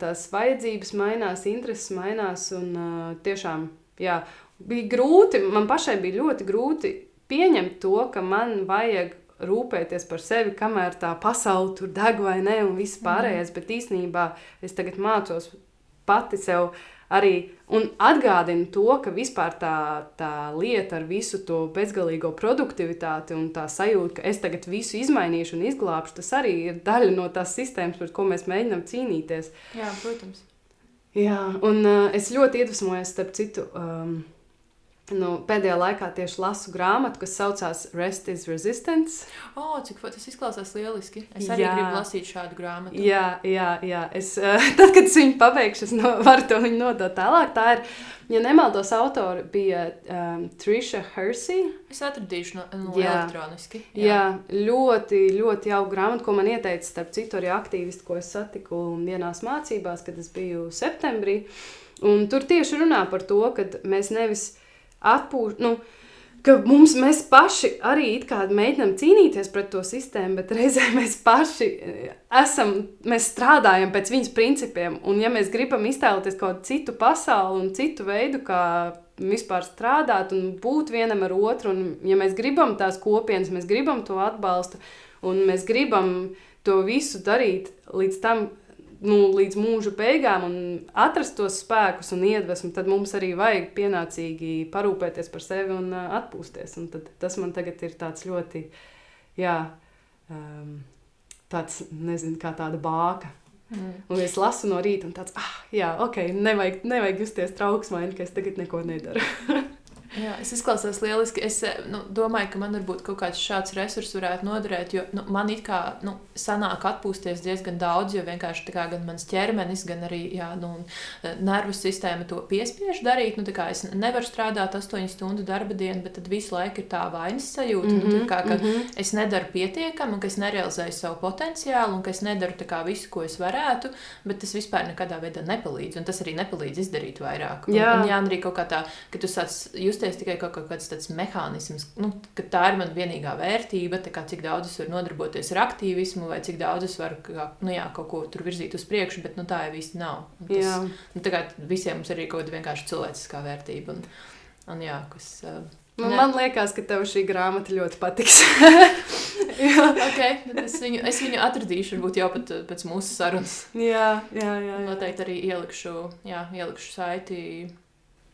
tās vajadzības mainās, intereses mainās un tiešām, bija grūti, man pašai bija ļoti grūti pieņemt to, ka man vajag rūpēties par sevi, kamēr tā pasaule tur deg vai ne un viss pārējais, bet īstenībā es tagad mācos pati sev arī un atgādinu to, ka vispār tā lieta ar visu to bezgalīgo produktivitāti un tā sajūta, ka es tagad visu izmainīšu un izglābšu, tas arī ir daļa no tās sistēmas, par ko mēs mēģinām cīnīties. Jā, protams. Jā, un es ļoti iedvesmojos, starp citu, pēdējā laikā tieši lasu grāmatu, kas saucās Rest is Resistance. Cik tas izklausās lieliski. Es arī gribu lasīt šādu grāmatu. Jā. Tad, kad es viņu pabeigšu, es varu to viņu nodot tālāk. Tā ir, ja nemaldos, autori bija Trisha Hersey. Es atradīšu elektroniski. Jā, ļoti, ļoti jauka grāmata, ko man ieteica, starp citu, arī aktīvisti, ko es satiku vienās mācībās, kad es biju septembrī. Un tur tieši runā par to, ka mēs nevis ka mēs paši arī it kā mēģinām cīnīties pret to sistēmu, bet reizē mēs paši mēs strādājam pēc viņas principiem, un ja mēs gribam iztēloties kaut kādu citu pasauli un citu veidu, kā vispār strādāt un būt vienam ar otru, un ja mēs gribam tās kopienas, mēs gribam to atbalstu, un mēs gribam to visu darīt līdz tam, līdz mūža beigām un atrast tos spēkus un iedvesmu, tad mums arī vajag pienācīgi parūpēties par sevi un atpūsties. Un tad tas man tagad ir tāds ļoti, tāds, nezinu, kā tāda bāka. Un es lasu no rīta un tāds, nevajag justies trauksmaini, ka es tagad neko nedaru. Jā, es izklausās lieliski. Es domāju, ka man varbūt kaut kāds šāds resurs varētu noderēt, jo man it kā sanāk atpūsties diezgan daudz, jo vienkārši tā kā gan mans ķermenis, gan arī nervu sistēma to piespiež darīt. Tā kā es nevaru strādāt 8 stundu darba dienu, bet tad visu laiku ir tā vainas sajūta, ka es nedaru pietiekami un ka es nerealizēju savu potenciālu un ka es nedaru tā kā visu, ko es varētu, bet tas vispār nekādā veidā nepalīdz un tas arī nepalīdz izdarīt vairāk. Un arī kaut kā tā, ka tu sāc justies tikai kaut kāds tāds mehānisms, ka tā ir man vienīgā vērtība, tā kā cik daudz es varu nodarboties ar aktīvismu vai cik daudz es varu kaut ko tur virzīt uz priekšu, bet tā jau īsti nav. Tā kā visiem mums arī kaut kāda vienkārši cilvēciskā vērtība. Kas... Man liekas, ka tev šī grāmata ļoti patiks. Es viņu atradīšu, varbūt jau pat pēc mūsu sarunas. Jā. Noteikti arī ielikšu saiti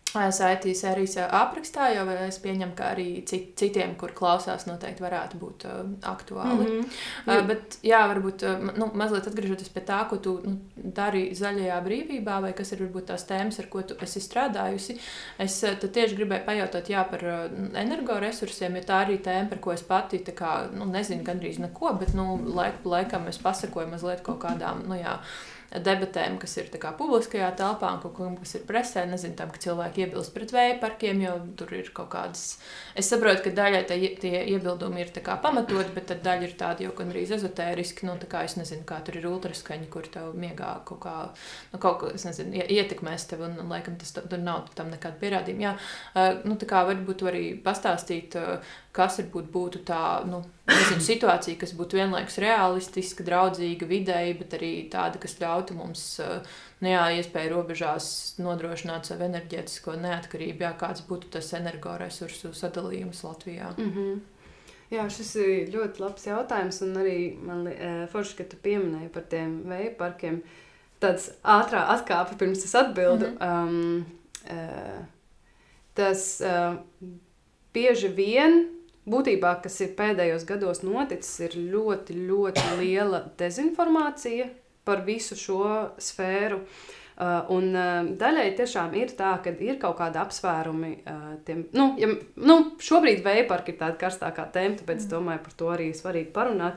saiti sērijas aprakstā, jo es pieņemu, ka arī citiem, kur klausās, noteikti varētu būt aktuāli. Bet, jā, varbūt, mazliet atgriežoties pie tā, ko tu dari zaļajā brīvībā, vai kas ir varbūt tās tēmas, ar ko tu esi strādājusi, es tad tieši gribēju pajautāt, jā, par energoresursiem, jo tā arī tēma, par ko es pati, tā kā, nezinu gandrīz neko, bet, laiku pa laikam es pasakoju mazliet kaut kādām, debatēm, kas ir tā kā publiskajā telpā un kaut kam, kas ir presē, nezinu tam, ka cilvēki iebilst pret vēja parkiem, jo tur ir kaut kādas... Es saprotu, ka daļai tie iebildumi ir tā kā pamatot, bet tad daļa ir tāda jau gandrīz ezotēriski, tā kā es nezinu, kā tur ir ultraskaņa, kur tev miegā kaut kā, kaut ko, es nezinu, ietekmēs tev un laikam tas tur nav tam nekāda pierādījuma. Jā, tā kā varbūt arī pastāstīt, kas būtu tā, nezinu, situācija, kas būtu vienlaikus realistiska, draudzīga videi, bet arī tāda, kas ļautu mums, iespēju robežās nodrošināt savu enerģētisko neatkarību, kāds būtu tas energoresursu sadalījums Latvijā. Jā, šis ir ļoti labs jautājums, un arī man forši, ka tu pieminēji par tiem vēja parkiem, tāds ātrā atkāpe pirms es atbildu. Tas bieži vien būtībā, kas ir pēdējos gados noticis, ir ļoti, ļoti liela dezinformācija par visu šo sfēru. Un daļai tiešām ir tā, ka ir kaut kādi apsvērumi tiem, šobrīd vējparki ir tāda karstākā tēma, tāpēc es domāju, par to arī svarīgi parunāt.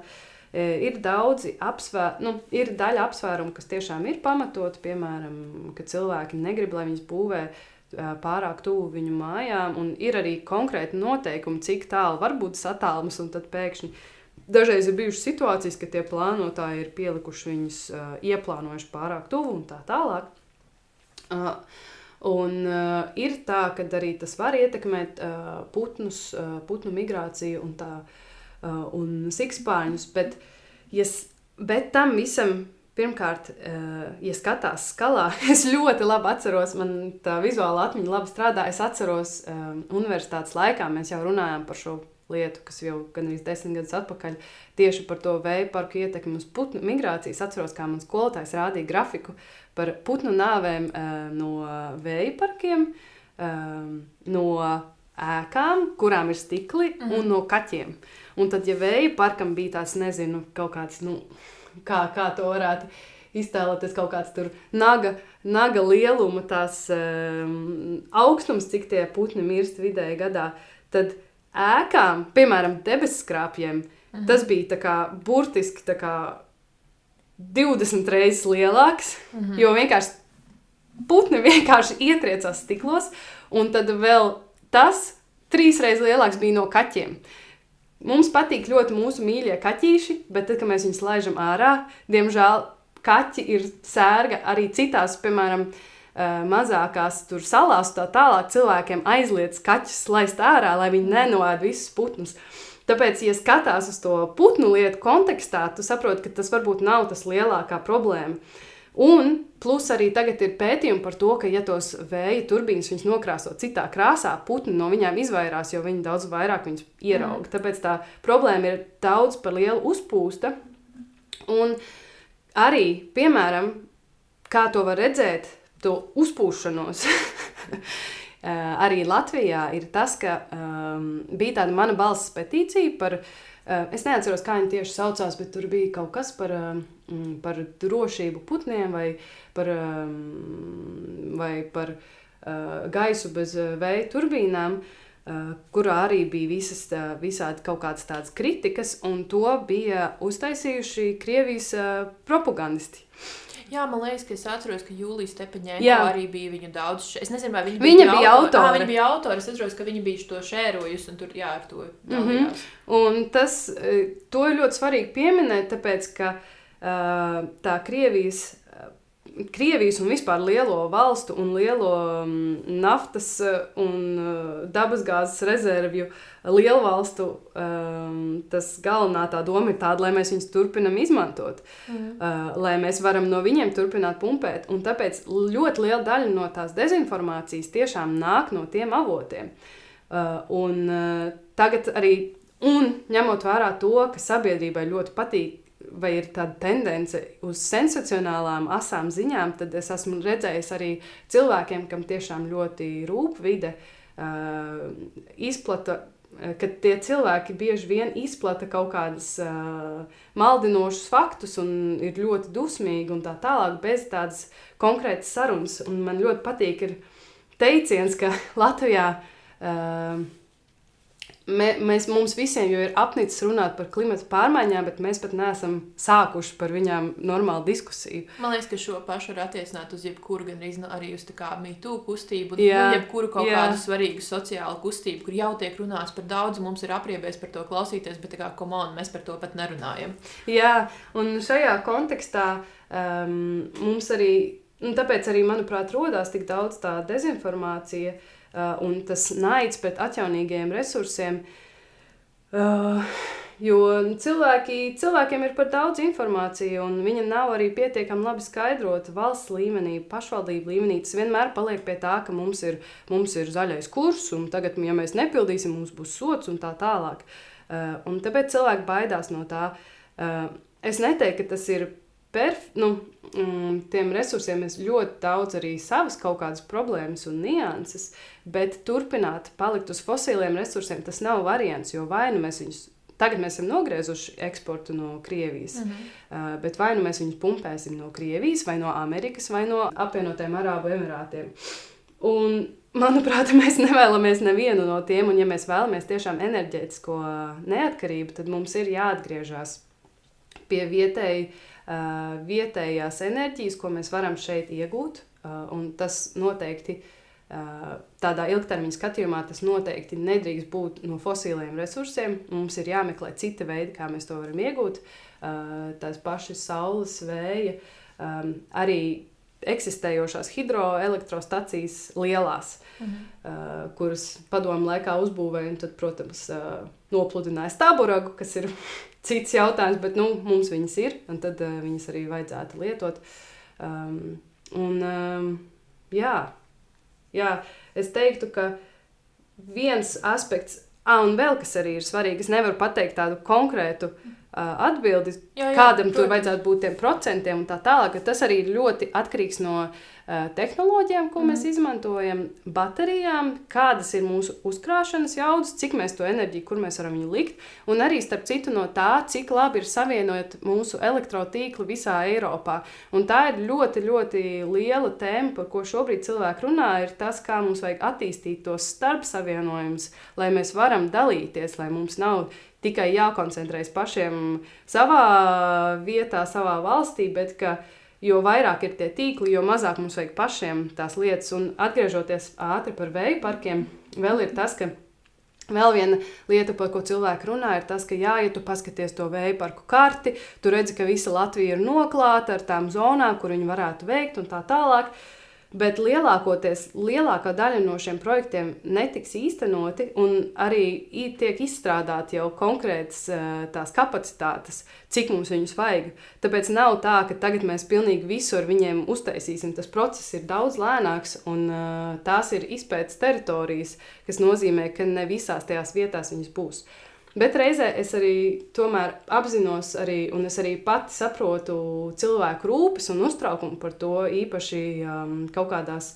Ir daudzi ir daļa apsvērumu, kas tiešām ir pamatoti, piemēram, ka cilvēki negrib, lai viņas būvē pārāk tuvu viņu mājām, un ir arī konkrēti noteikumi, cik tālu var būt satālums, un tad pēkšņi dažreiz ir bijušas situācijas, ka tie plānotāji ir pielikuši viņus, ieplānojuši pārāk tuvu un tā tālāk. Ir tā, ka arī tas var ietekmēt putnu migrāciju un sikspārņus, bet tam visam pirmkārt, ja skatās skalā, es ļoti labi atceros, man tā vizuāla atmiņa labi strādā, es atceros universitātes laikā, mēs jau runājām par šo lietu, kas jau gan arī 10 gadus atpakaļ, tieši par to vēja parku ietekmi uz putnu migrācijas. Atceros, kā man skolotājs rādīja grafiku par putnu nāvēm no vēja parkiem, no ēkām, kurām ir stikli, un no kaķiem. Un tad, ja vēja parkam bija tās, nezinu, kaut kāds, kā to varētu iztēloties, kaut kāds tur naga lieluma tās augstums, cik tie putni mirst vidēji gadā, tad ēkām, piemēram, debesskrāpjiem, tas bija tā kā burtiski tā kā 20 reizes lielāks, jo vienkārši putni vienkārši ietriecās stiklos, un tad vēl tas 3 reizes lielāks bija no kaķiem. Mums patīk ļoti mūsu mīļie kaķīši, bet tad, kad mēs viņus laižam ārā, diemžēl kaķi ir sērga arī citās, piemēram, mazākās tur salās tā tālāk cilvēkiem aizliedz kaķus laist ārā, lai viņi nenoēd visus putnus. Tāpēc, ja skatās uz to putnu lietu kontekstā, tu saproti, ka tas varbūt nav tas lielākā problēma. Un plus arī tagad ir pētījumi par to, ka ja tos vēja turbīnas viņas nokrāso citā krāsā, putni no viņām izvairās, jo viņi daudz vairāk viņus ierauga. Tāpēc tā problēma ir daudz par lielu uzpūsta. Un arī, piemēram, kā to var redzēt, to uzpūšanos, arī Latvijā ir tas, ka bija tāda mana balss petīcija par, es neatceros, kā viņi tieši saucās, bet tur bija kaut kas par drošību putniem vai par gaisu bez vēja turbīnām, kurā arī bija visādi kaut kādas tādas kritikas, un to bija uztaisījuši Krievijas propagandisti. Jā, man liekas, ka es atceros, ka Jūlija Stepaņēnko arī bija viņu daudz... Es nezinu, vai viņa bija autora. Viņa bija autora. Es atceros, ka viņa bija to šērojusi, un tur, ar to dalījās. Un to ir ļoti svarīgi pieminēt, tāpēc, ka tā Krievijas un vispār lielo valstu un lielo naftas un dabasgāzes rezervju lielvalstu, tas galvenā tā doma ir tāda, lai mēs viņus turpinam izmantot, lai mēs varam no viņiem turpināt pumpēt. Un tāpēc ļoti liela daļa no tās dezinformācijas tiešām nāk no tiem avotiem. Tagad arī, un ņemot vērā to, ka sabiedrībai ļoti patīk vai ir tāda tendence uz sensacionālām asām ziņām, tad es esmu redzējis arī cilvēkiem, kam tiešām ļoti rūp vide, izplata, ka tie cilvēki bieži vien izplata kaut kādas maldinošus faktus un ir ļoti dusmīgi un tā tālāk, bez tādas konkrētas sarunas. Un man ļoti patīk ir teiciens, ka Latvijā mums visiem jau ir apnicis runāt par klimata pārmaiņām, bet mēs pat neesam sākuši par viņām normālu diskusiju. Man liekas, ka šo pašu var attiecināt uz jebkuru, gan arī uz tā kā MeToo kustību, jebkuru kaut kādu svarīgu sociālu kustību, kur jau tiek runāts par daudz, mums ir apriebies par to klausīties, bet tā kā come on, mēs par to pat nerunājam. Jā, un šajā kontekstā mums arī, tāpēc arī, manuprāt, rodās tik daudz tā dezinformācija, un tas naids pret atjaunīgajiem resursiem, jo cilvēkiem ir par daudz informāciju, un viņa nav arī pietiekami labi skaidrota valsts līmenī, pašvaldību līmenī. Tas vienmēr paliek pie tā, ka mums ir zaļais kurs, un tagad, ja mēs nepildīsim, mums būs sods un tā tālāk. Un tāpēc cilvēki baidās no tā. Es neteiktu, ka tas ir tiem resursiem ir ļoti daudz arī savas kaut kādas problēmas un nianses, bet turpināt palikt uz fosiliem resursiem, tas nav variants, jo vai nu mēs viņus, tagad mēs esam nogriezuši eksportu no Krievijas, bet vai nu mēs viņus pumpēsim no Krievijas, vai no Amerikas, vai no apvienotajiem Arābu Emirātiem. Un, manuprāt, mēs nevēlamies nevienu no tiem, un ja mēs vēlamies tiešām enerģētisko neatkarību, tad mums ir jāatgriežas pie vietējās enerģijas, ko mēs varam šeit iegūt, un tas noteikti tādā ilgtermiņa skatījumā tas noteikti nedrīkst būt no fosiliem resursiem. Mums ir jāmeklē citi veidi, kā mēs to varam iegūt. Tās pašas saules, vēja, arī eksistējošās hidroelektrostacijas lielās, kuras padomu laikā uzbūvēja, un tad, protams, nopludināja Staburagu, kas ir cits jautājums, bet mums viņas ir, un tad viņas arī vajadzētu lietot. Jā, es teiktu, ka viens aspekts, un vēl kas arī ir svarīgi, es nevaru pateikt tādu konkrētu atbildi, kādam tur vajadzētu būt tiem procentiem un tā tālāk, ka tas arī ir ļoti atkarīgs no tehnoloģijām, ko mēs izmantojam, baterijām, kādas ir mūsu uzkrāšanas jaudas, cik mēs to enerģiju, kur mēs varam viņu likt, un arī starp citu no tā, cik labi ir savienot mūsu elektrotīklu visā Eiropā. Un tā ir ļoti, ļoti liela tēma, par ko šobrīd cilvēki runā, ir tas, kā mums vajag attīstīt tos starpsavienojumus, lai mēs varam dalīties, lai mums nav tikai jākoncentrējas pašiem savā vietā, savā valstī, bet ka jo vairāk ir tie tīkli, jo mazāk mums vajag pašiem tās lietas. Un atgriežoties ātri par vēju parkiem, vēl ir tas, ka vēl viena lieta, par ko cilvēki runā, ir tas, ka ja tu paskaties to vēju parku karti, tu redzi, ka visa Latvija ir noklāta ar tām zonām, kur viņi varētu veikt un tā tālāk. Bet lielākā daļa no šiem projektiem netiks īstenoti, un arī tiek izstrādāti jau konkrētas tās kapacitātes, cik mums viņus vajag. Tāpēc nav tā, ka tagad mēs pilnīgi visu ar viņiem uztaisīsim. Tas process ir daudz lēnāks, un tās ir izpētes teritorijas, kas nozīmē, ka ne visās tajās vietās viņas būs. Bet reizē es arī tomēr apzinos arī, un es arī pati saprotu cilvēku rūpes un uztraukumu par to, īpaši kaut kādās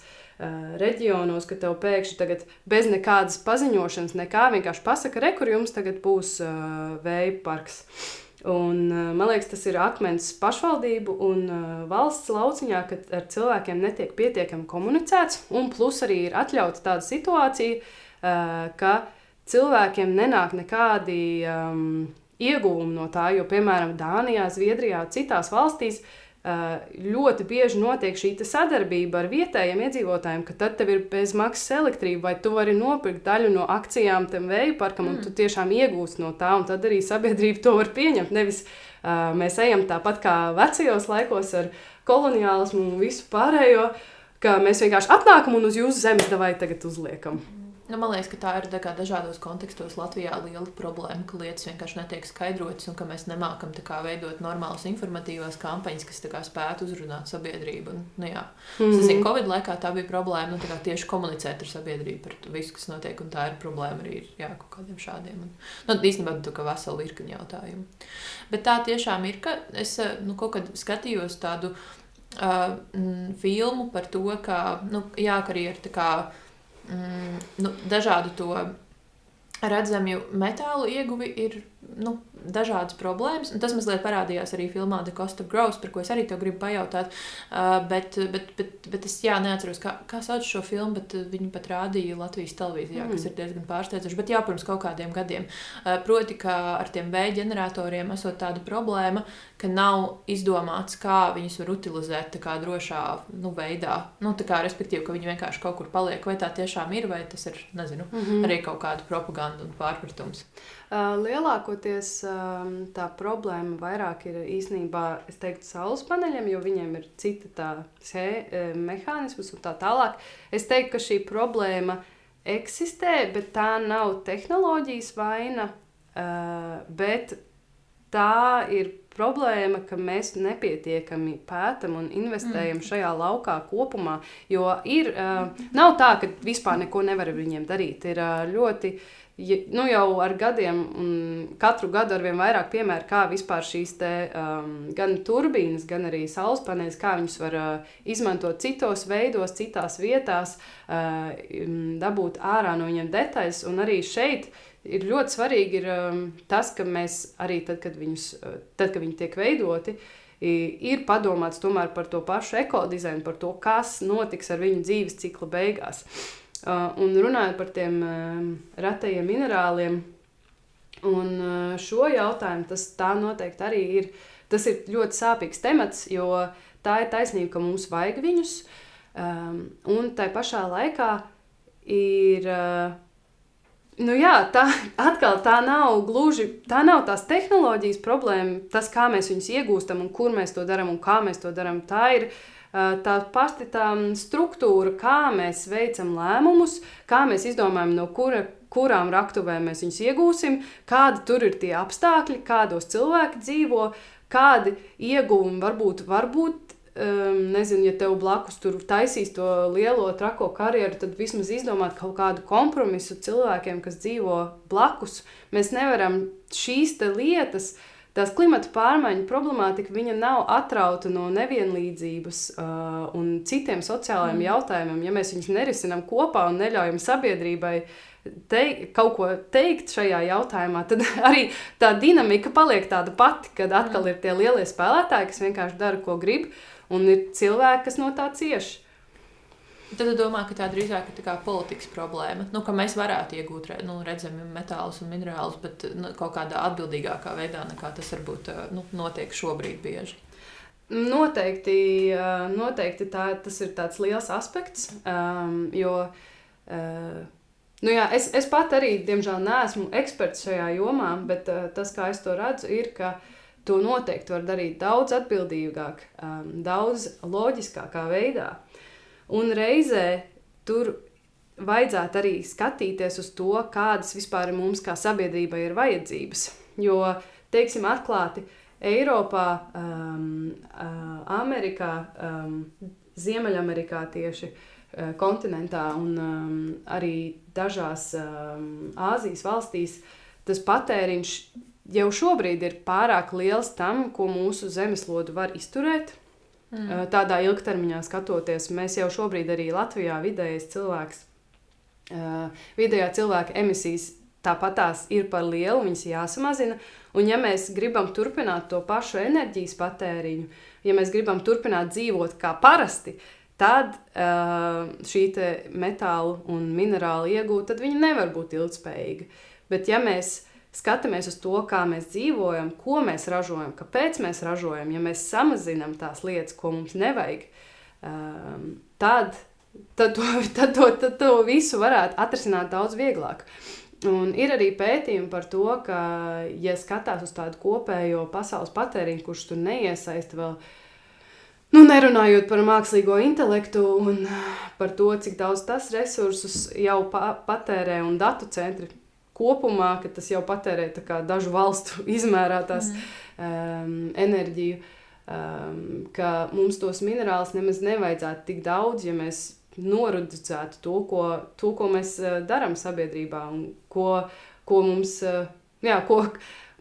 reģionos, ka tev pēkšņi tagad bez nekādas paziņošanas, vienkārši pasaka, kur jums tagad būs vēja parks. Un, man liekas, tas ir akmens pašvaldību un valsts lauciņā, ka ar cilvēkiem netiek pietiekami komunicēts, un plus arī ir atļauta tāda situācija, ka cilvēkiem nenāk nekādi ieguvumi no tā, jo, piemēram, Dānijā, Zviedrijā, citās valstīs ļoti bieži notiek šī sadarbība ar vietējiem iedzīvotājiem, ka tad tev ir bezmaksas elektrība, vai tu vari nopirkt daļu no akcijām tam vēju parkam, un tu tiešām iegūsi no tā, un tad arī sabiedrība to var pieņemt. Nevis mēs ejam tāpat kā vecajos laikos ar koloniālismu un visu pārējo, ka mēs vienkārši atnākam un uz jūsu zemes davai tagad uzliekam. Nu, man liekas, ka tā ir tā kā dažādos kontekstos Latvijā liela problēma, ka lietas vienkārši netiek skaidrotas un ka mēs nemākam tā kā veidot normālas informatīvās kampaņas, kas tā kā spētu uzrunāt sabiedrību. Un, nu jā, es zinu, Covid laikā tā bija problēma, nu tā kā tieši komunicēt ar sabiedrību par visu, kas notiek, un tā ir problēma arī ir, jā, kaut kādiem šādiem. Un, nu, īstenībā tā kā vesela virkni jautājumu. Bet tā tiešām ir, ka es kaut kad skatījos tādu filmu par to, ka, nu, jā, ka arī ir tā kā dažādu to redzamju metālu ieguvi ir dažādas problēmas, un tas mazliet parādījās arī filmā The Cost of Growth, par ko es arī tev gribu pajautāt, bet es neatceros, kā sauc šo filmu, bet viņi pat rādīja Latvijas televīzijā, kas ir diezgan pārsteidzoši, bet pirms kaut kādiem gadiem. Proti, ka ar tiem vēja ģeneratoriem esot tāda problēma, ka nav izdomāts, kā viņus var utilizēt tā kā drošā veidā, tā kā respektīvi, ka viņi vienkārši kaut kur paliek, vai tā tiešām ir, vai tas ir, nezinu, arī kaut kāda propaganda un pārpratums. Lielākoties tā problēma vairāk ir īstenībā, es teiktu, saules paneļiem, jo viņiem ir cita tā mehānismus un tā tālāk. Es teiktu, ka šī problēma eksistē, bet tā nav tehnoloģijas vaina, bet tā ir problēma, ka mēs nepietiekami pētam un investējam šajā laukā kopumā, jo nav tā, ka vispār neko nevar ar viņiem darīt. Ir ļoti jau ar gadiem, un katru gadu arvien vairāk piemēru, kā vispār šīs gan turbīnas, gan arī saules paneļus, kā viņus var izmantot citos veidos, citās vietās, dabūt ārā no viņiem detaļas, un arī šeit ir ļoti svarīgi tas, ka mēs arī tad, kad viņi tiek veidoti, ir padomāts tomēr par to pašu ekodizainu, par to, kas notiks ar viņu dzīves cikla beigās. Un runājot par tiem retajiem minerāliem un šo jautājumu, tā noteikti arī ir, tas ir ļoti sāpīgs temats, jo tā ir taisnība, ka mums vajag viņus, un tai pašā laikā ir, tā nav gluži, tā nav tās tehnoloģijas problēma, tas, kā mēs viņus iegūstam un kur mēs to daram un kā mēs to daram, tā ir tā pati tā struktūra, kā mēs veicam lēmumus, kā mēs izdomājam, no kurām raktuvēm mēs viņus iegūsim, kādi tur ir tie apstākļi, kādos cilvēki dzīvo, kādi ieguvumi varbūt, nezinu, ja tev blakus tur taisīs to lielo trako karjeru, tad vismaz izdomāt kaut kādu kompromisu cilvēkiem, kas dzīvo blakus. Mēs nevaram šīs te lietas, tās klimata pārmaiņu problemātika, viņa nav atrauta no nevienlīdzības un citiem sociālajiem jautājumiem. Ja mēs viņus nerisinām kopā un neļaujam sabiedrībai kaut ko teikt šajā jautājumā, tad arī tā dinamika paliek tāda pati, kad atkal ir tie lielie spēlētāji, kas vienkārši dara, ko grib, un ir cilvēki, kas no tā cieš. Tad es domāju, ka tā drīzāk ir tā kā politikas problēma, ka mēs varētu iegūt redzami metālus un minerālus, bet kaut kādā atbildīgākā veidā, nekā tas varbūt notiek šobrīd bieži. Noteikti tas ir tāds liels aspekts, jo es pat arī, diemžēl, neesmu eksperts šajā jomā, bet tas, kā es to redzu, ir, ka to noteikti var darīt daudz atbildīgāk, daudz loģiskākā veidā. Un reizē tur vajadzētu arī skatīties uz to, kādas vispār mums kā sabiedrībai ir vajadzības. Jo, teiksim atklāti, Eiropā, Amerikā, Ziemeļamerikā tieši kontinentā un arī dažās Āzijas valstīs, tas patēriņš jau šobrīd ir pārāk liels tam, ko mūsu zemeslodu var izturēt. Tādā ilgtermiņā skatoties, mēs jau šobrīd arī Latvijā vidējā cilvēka emisijas tāpatās ir par lielu, viņas jāsamazina, un ja mēs gribam turpināt to pašu enerģijas patēriņu, ja mēs gribam turpināt dzīvot kā parasti, tad šī te metālu un minerālu iegūt, tad viņa nevar būt ilgspējīga. Bet ja mēs skatāmies uz to, kā mēs dzīvojam, ko mēs ražojam, kāpēc mēs ražojam, ja mēs samazinām tās lietas, ko mums nevajag, tad to visu varētu atrisināt daudz vieglāk. Un ir arī pētījumi par to, ka, ja skatās uz tādu kopējo pasaules patēriņu, kurš tur neiesaista vēl nerunājot par mākslīgo intelektu un par to, cik daudz tas resursus jau patērē un datu centri kopumā, ka tas jau patērē tā kā dažu valstu izmērātās enerģiju, ka mums tos minerālus nemaz nevajadzētu tik daudz, ja mēs noreducētu to, ko mēs darām sabiedrībā un ko mums,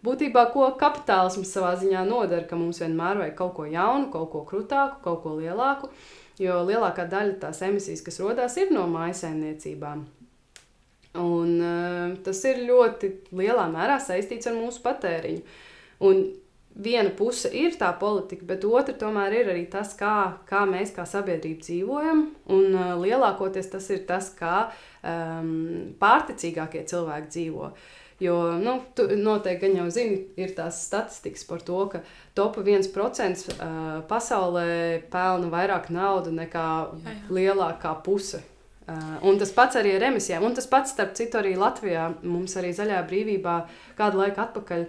būtībā, ko kapitālisms savā ziņā nodara, ka mums vienmēr vajag kaut ko jaunu, kaut ko krutāku, kaut ko lielāku, jo lielākā daļa tās emisijas, kas rodās, ir no mājasaimniecībām. Un tas ir ļoti lielā mērā saistīts ar mūsu patēriņu. Un viena puse ir tā politika, bet otra tomēr ir arī tas, kā mēs kā sabiedrība dzīvojam. Un lielākoties tas ir tas, kā pārticīgākie cilvēki dzīvo. Jo, tu noteikti gan jau zini, ir tās statistikas par to, ka top 1% pasaulē pelna vairāk naudu nekā lielākā puse. Un tas pats arī ar emisijām. Un tas pats, starp citu, arī Latvijā. Mums arī Zaļā brīvībā kādu laiku atpakaļ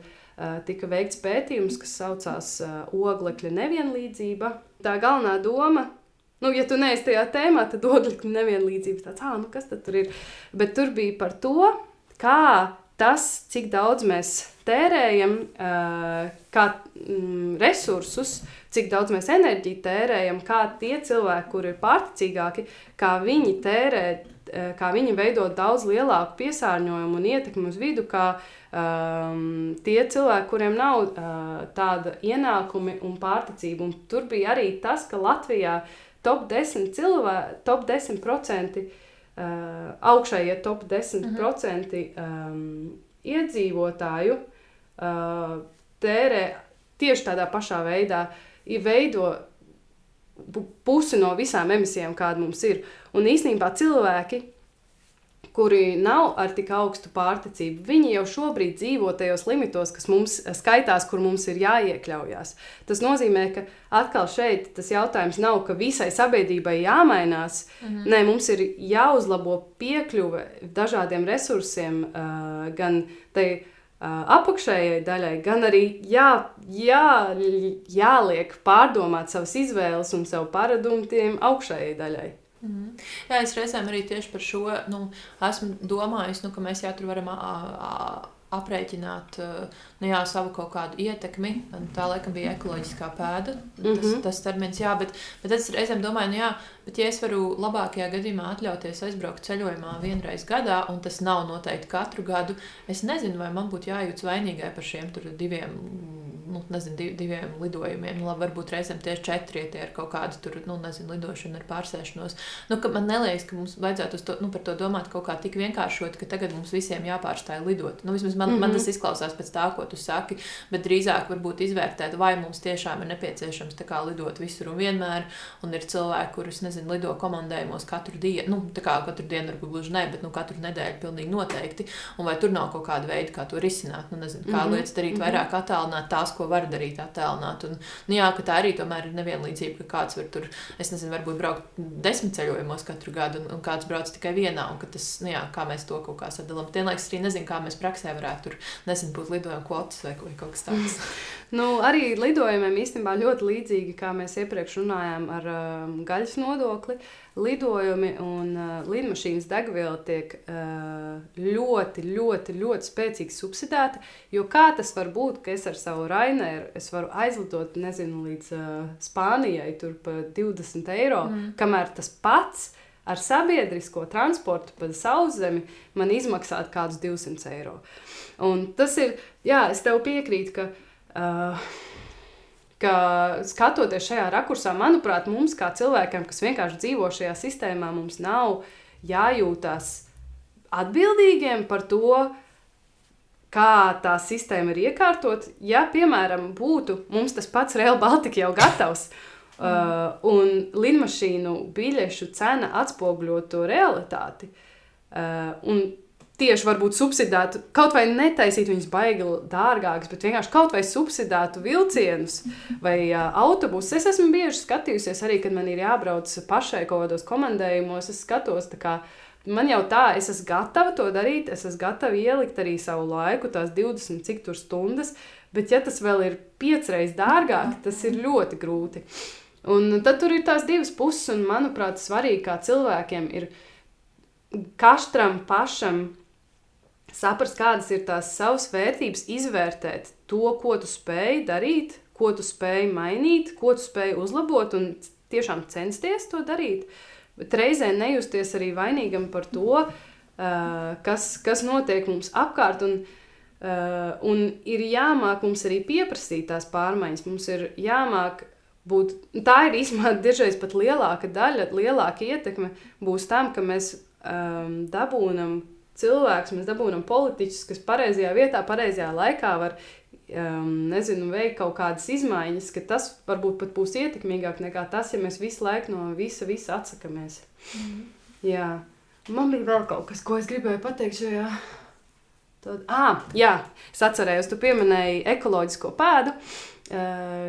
tika veikts pētījums, kas saucās oglekļa nevienlīdzība. Tā galvenā doma, ja tu neesi tajā tēmā, tad oglekļa nevienlīdzība tāds, kas tad tur ir? Bet tur bija par to, kā tas, cik daudz mēs tērējam, kā resursus, cik daudz mēs enerģiju tērējam, kā tie cilvēki, kuri ir pārticīgāki, kā viņi tērē, kā viņi veido daudz lielāku piesārņojumu un ietekmi uz vidu, kā tie cilvēki, kuriem nav tāda ienākumi un pārticība. Un tur bija arī tas, ka Latvijā top 10% augšējie top 10% iedzīvotāju tērē tieši tādā pašā veidā, veido pusi no visām emisijām, kāda mums ir. Un īstenībā cilvēki, kuri nav ar tik augstu pārticību, viņi jau šobrīd dzīvo tajos limitos, kas mums skaitās, kur mums ir jāiekļaujās. Tas nozīmē, ka atkal šeit tas jautājums nav, ka visai sabiedrībai jāmainās. Nē, mums ir jāuzlabo piekļuve dažādiem resursiem, gan tai apakšējai daļai, gan arī jāliek pārdomāt savas izvēles un savu paradumu tiem augšējai daļai. Jā, es reizēm arī tieši par šo esmu domājusi, ka mēs tur varam aprēķināt savu kaut kādu ietekmi. Tā laikam bija ekoloģiskā pēda, tas termins, bet es reizēm domāju, bet ja es varu labākajā gadījumā atļauties aizbraukt ceļojumā vienreiz gadā, un tas nav noteikti katru gadu, es nezinu, vai man būtu jājūtas vainīgai par šiem diviem lidojumiem. Labi, varbūt reizēm tieši 4, ja tie ir kaut kādi tur, lidošana ar pārsēšanos. Ka man neliekas, ka mums vajadzētu par to domāt kaut kā tik vienkāršot, ka tagad mums visiem jāpārstāj lidot. Vismaz man tas izklausās pēc tā, ko tu saki, bet drīzāk varbūt izvērtēt, vai mums tiešām ir nepieciešams tā kā lidot visur un vienmēr, un ir cilvēki, kurus, lido komandējumos katru dienu, katru dienu varbūt gluži ne, bet katru nedēļu pilnīgi noteikti, un vai tur nav kaut kāda veida, kā to risināt, kā lietas darīt vairāk attālināt, tās, ko var darīt attālināt, un, ka tā arī tomēr ir nevienlīdzība, ka kāds var tur, varbūt braukt 10 ceļojumos katru gadu, un kāds brauc tikai vienā, un ka tas, kā mēs to kaut kā sadalām. Vienlaikus arī nezinu, kā mēs praksē varētu tur, būt lidojuma kvotas vai kaut kas tāds. Arī lidojumiem īstenībā ļoti līdzīgi, kā mēs iepriekš runājām ar gaļas nodokli, lidojumi un lidmašīnas degviela tiek ļoti, ļoti, ļoti spēcīgi subsidēta, jo kā tas var būt, ka es ar savu Raineru es varu aizlidot, līdz Spānijai tur pa 20 eiro, kamēr tas pats ar sabiedrisko transportu pa sauszemi man izmaksāt kādus 200 eiro. Un tas ir, es tev piekrītu, ka skatoties šajā rakursā, manuprāt, mums kā cilvēkiem, kas vienkārši dzīvo šajā sistēmā, mums nav jājūtās atbildīgiem par to, kā tā sistēma ir iekārtot. Ja, piemēram, būtu mums tas pats Rail Baltica jau gatavs, un lidmašīnu biļešu cena atspoguļot to realitāti, un tieši varbūt subsidētu, kaut vai netaisīt viņus baigi dārgākas, bet vienkārši kaut vai subsidētu vilcienus vai autobusus. Es esmu bieži skatījusies arī, kad man ir jābrauc pašai kaut kādos komandējumos, es skatos tā kā, man jau tā, es esmu gatava to darīt, es esmu gatava ielikt arī savu laiku, tās 20 cik tur stundas, bet ja tas vēl ir 5 reizes dārgāk, tas ir ļoti grūti. Un tad tur ir tās divas puses, un manuprāt, svarīgi kā cilvēkiem ir katram pašam saprast, kādas ir tās savas vērtības, izvērtēt to, ko tu spēj darīt, ko tu spēj mainīt, ko tu spēj uzlabot un tiešām censties to darīt, bet reizē nejusties arī vainīgam par to, kas notiek mums apkārt, un ir jāmāk mums arī pieprasīt tās pārmaiņas, mums ir jāmāk būt, tā ir īstenībā dažreiz pat lielāka daļa, lielāka ietekme būs tam, ka mēs dabūnam cilvēkus, mēs dabūnam politiķus, kas pareizajā vietā, pareizajā laikā var, veikt kaut kādas izmaiņas, ka tas varbūt pat būs ietekmīgāk nekā tas, ja mēs visu laiku no visa atsakamies. Jā. Man bija vēl kaut kas, ko es gribēju pateikt šajā. Jā, es atcerējos, tu pieminēji ekoloģisko pēdu.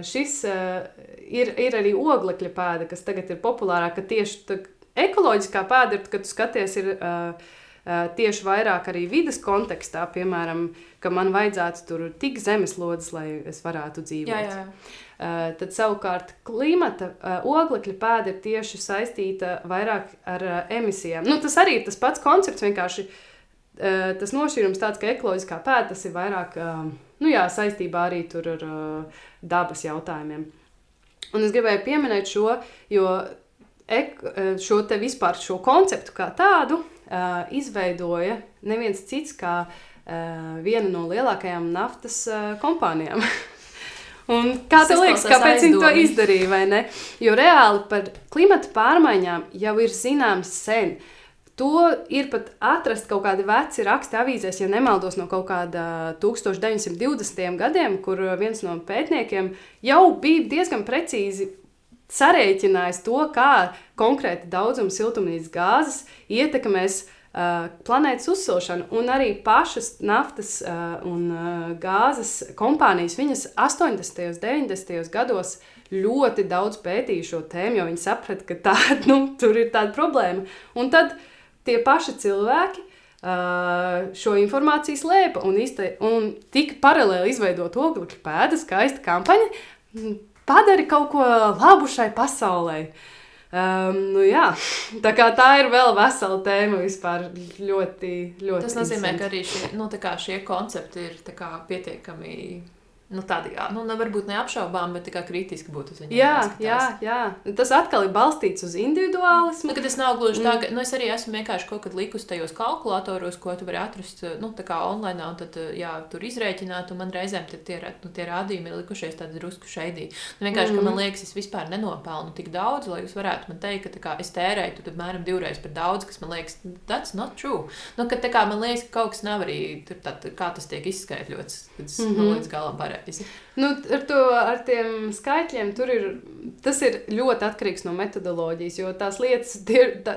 Šis ir arī oglekļa pēda, kas tagad ir populārāka, ka tieši ekoloģiskā pēda, kad tu skaties, ir tieši vairāk arī vides kontekstā, piemēram, ka man vajadzētu tur tik zemeslodes, lai es varētu dzīvot. Jā. Tad savukārt klimata oglekļa pēda ir tieši saistīta vairāk ar emisijām. Tas arī ir tas pats koncepts, vienkārši tas nošķīrums tāds, ka ekoloģiskā pēda tas ir vairāk saistībā arī tur ar dabas jautājumiem. Un es gribēju pieminēt šo, jo šo te vispār šo konceptu kā tādu izveidoja neviens cits kā viena no lielākajām naftas kompānijām. Un kā tev liekas, kāpēc viņi to izdarīja, vai ne? Jo reāli par klimata pārmaiņām jau ir zināms sen. To ir pat atrast kaut kādi veci raksti avīzēs, ja nemaldos no kaut kāda 1920. gadiem, kur viens no pētniekiem jau bija diezgan precīzi sarēķinājis to, kā konkrēti daudzums siltumnīcas gāzes ietekmēs planētas uzsilšanu, un arī pašas naftas un gāzes kompānijas, viņas 80. un 90. gados ļoti daudz pētīja šo tēmu, jo viņi saprata, ka tur ir tāda problēma. Un tad tie paši cilvēki šo informāciju slēpa un tika paralēli izveidot oglekļa pēda, skaista kampaņa, padari kaut ko labu šai pasaulē. Tā kā tā ir vēl vesela tēma vispār ļoti, ļoti. Tas nozīmē, ka arī šie koncepti ir pietiekami, tādi, varbūt neapšaubām, bet tikai kritiski būtu uz viņiem jāskatās. Jā. Tas atkal ir balstīts uz individuālismu. Ka tas nav gluži tā, ka, es arī esmu vienkārši kaut kad likus tajos kalkulatoros, ko tu vari atrast, tā kā online, un tad, tur izrēķināt, un man reizēm tie rādījumi ir likušies tādi drusku šeidī. Vienkārši, ka man liekas, es vispār nenopelnu tik daudz, lai jūs varētu man teikt, ka, kā es tērēju, tad mēram 2 reizes par daudz, kas man liekas, that's not true. Ka, man liekas, ka kaut kas nav arī, kā tas tiek izskaitļots, līdz galam pareizi. Ar tiem skaitļiem tas ir ļoti atkarīgs no metodoloģijas, jo tās lietas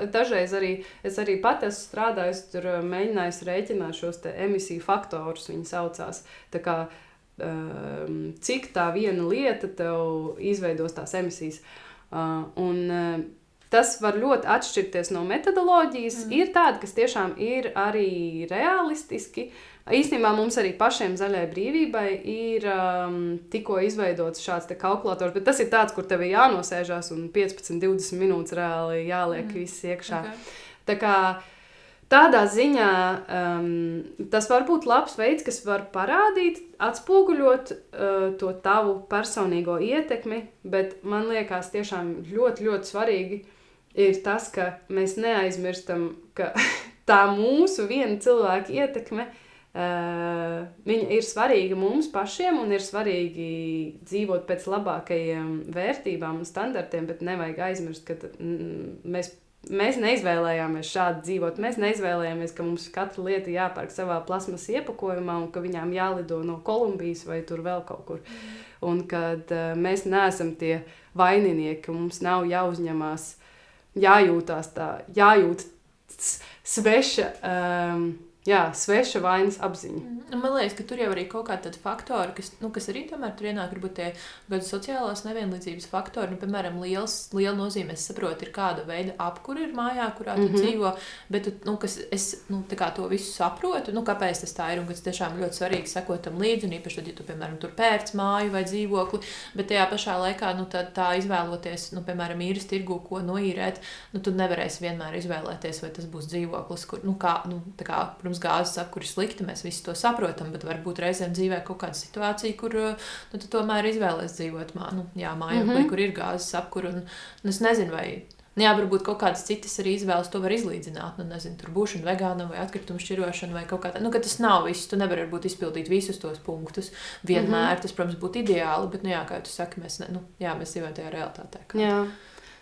dažreiz arī, es arī pat esmu strādājusi, tur mēģinājusi rēķināt šos te emisiju faktorus, viņi saucās, tā kā cik tā viena lieta tev izveidos tās emisijas. Tas var ļoti atšķirties no metodoloģijas, ir tādi, kas tiešām ir arī realistiski. Īstenībā mums arī pašiem Zaļai brīvībai ir tikko izveidots šāds te kalkulators, bet tas ir tāds, kur tev ir jānosēžās un 15-20 minūtes reāli jāliek viss iekšā. Okay. Tā kā tādā ziņā tas var būt labs veids, kas var parādīt, atspoguļot to tavu personīgo ietekmi, bet man liekas tiešām ļoti, ļoti svarīgi ir tas, ka mēs neaizmirstam, ka tā mūsu viena cilvēka ietekme viņa ir svarīga mums pašiem un ir svarīgi dzīvot pēc labākajiem vērtībām un standartiem, bet nevajag aizmirst, ka mēs neizvēlējāmies šādi dzīvot. Mēs neizvēlējāmies, ka mums katra lieta jāpērk savā plasmas iepakojumā un ka viņām jālido no Kolumbijas vai tur vēl kaut kur. Un kad mēs neesam tie vaininieki, ka mums nav jāuzņemās, jājūt sveša, sveša vainas apziņa. Man liekas, ka tur jau arī kaut kādi faktori, kas arī tomēr tur ienāk, varbūt tie gadu sociālās nevienlīdzības faktori. Piemēram, liela nozīme, es saprotu, ir kāda veida apkuri ir mājā, kurā tu dzīvo, bet kas es tā kā to visu saprotu, kāpēc tas tā ir un kas tiešām ļoti svarīgi sekot tam līdzi, un īpaši tad, ja tu, piemēram, tur pērc māju vai dzīvokli, bet tajā pašā laikā, tad tā izvēloties, piemēram, īres tirgu, ko noīrēt, tu nevarēsi vienmēr izvēlēties, vai tas būs dzīvoklis, kur, protams, gāzes apkuri slikti, mēs visi to saprotam, bet varbūt reizēm dzīvē kaut kāda situācija, kur tu tomēr izvēlies dzīvot mājā, kur ir gāzes apkuri, un es nezinu, vai varbūt kaut kādas citas arī izvēles to var izlīdzināt, tur būšana vegāna vai atkritumu šķirošana vai kaut kā tā, ka tas nav viss, tu nevari varbūt izpildīt visus tos punktus vienmēr, tas, protams, būtu ideāli, bet, kā tu saki, mēs dzīvojam tajā realitātē. Jā.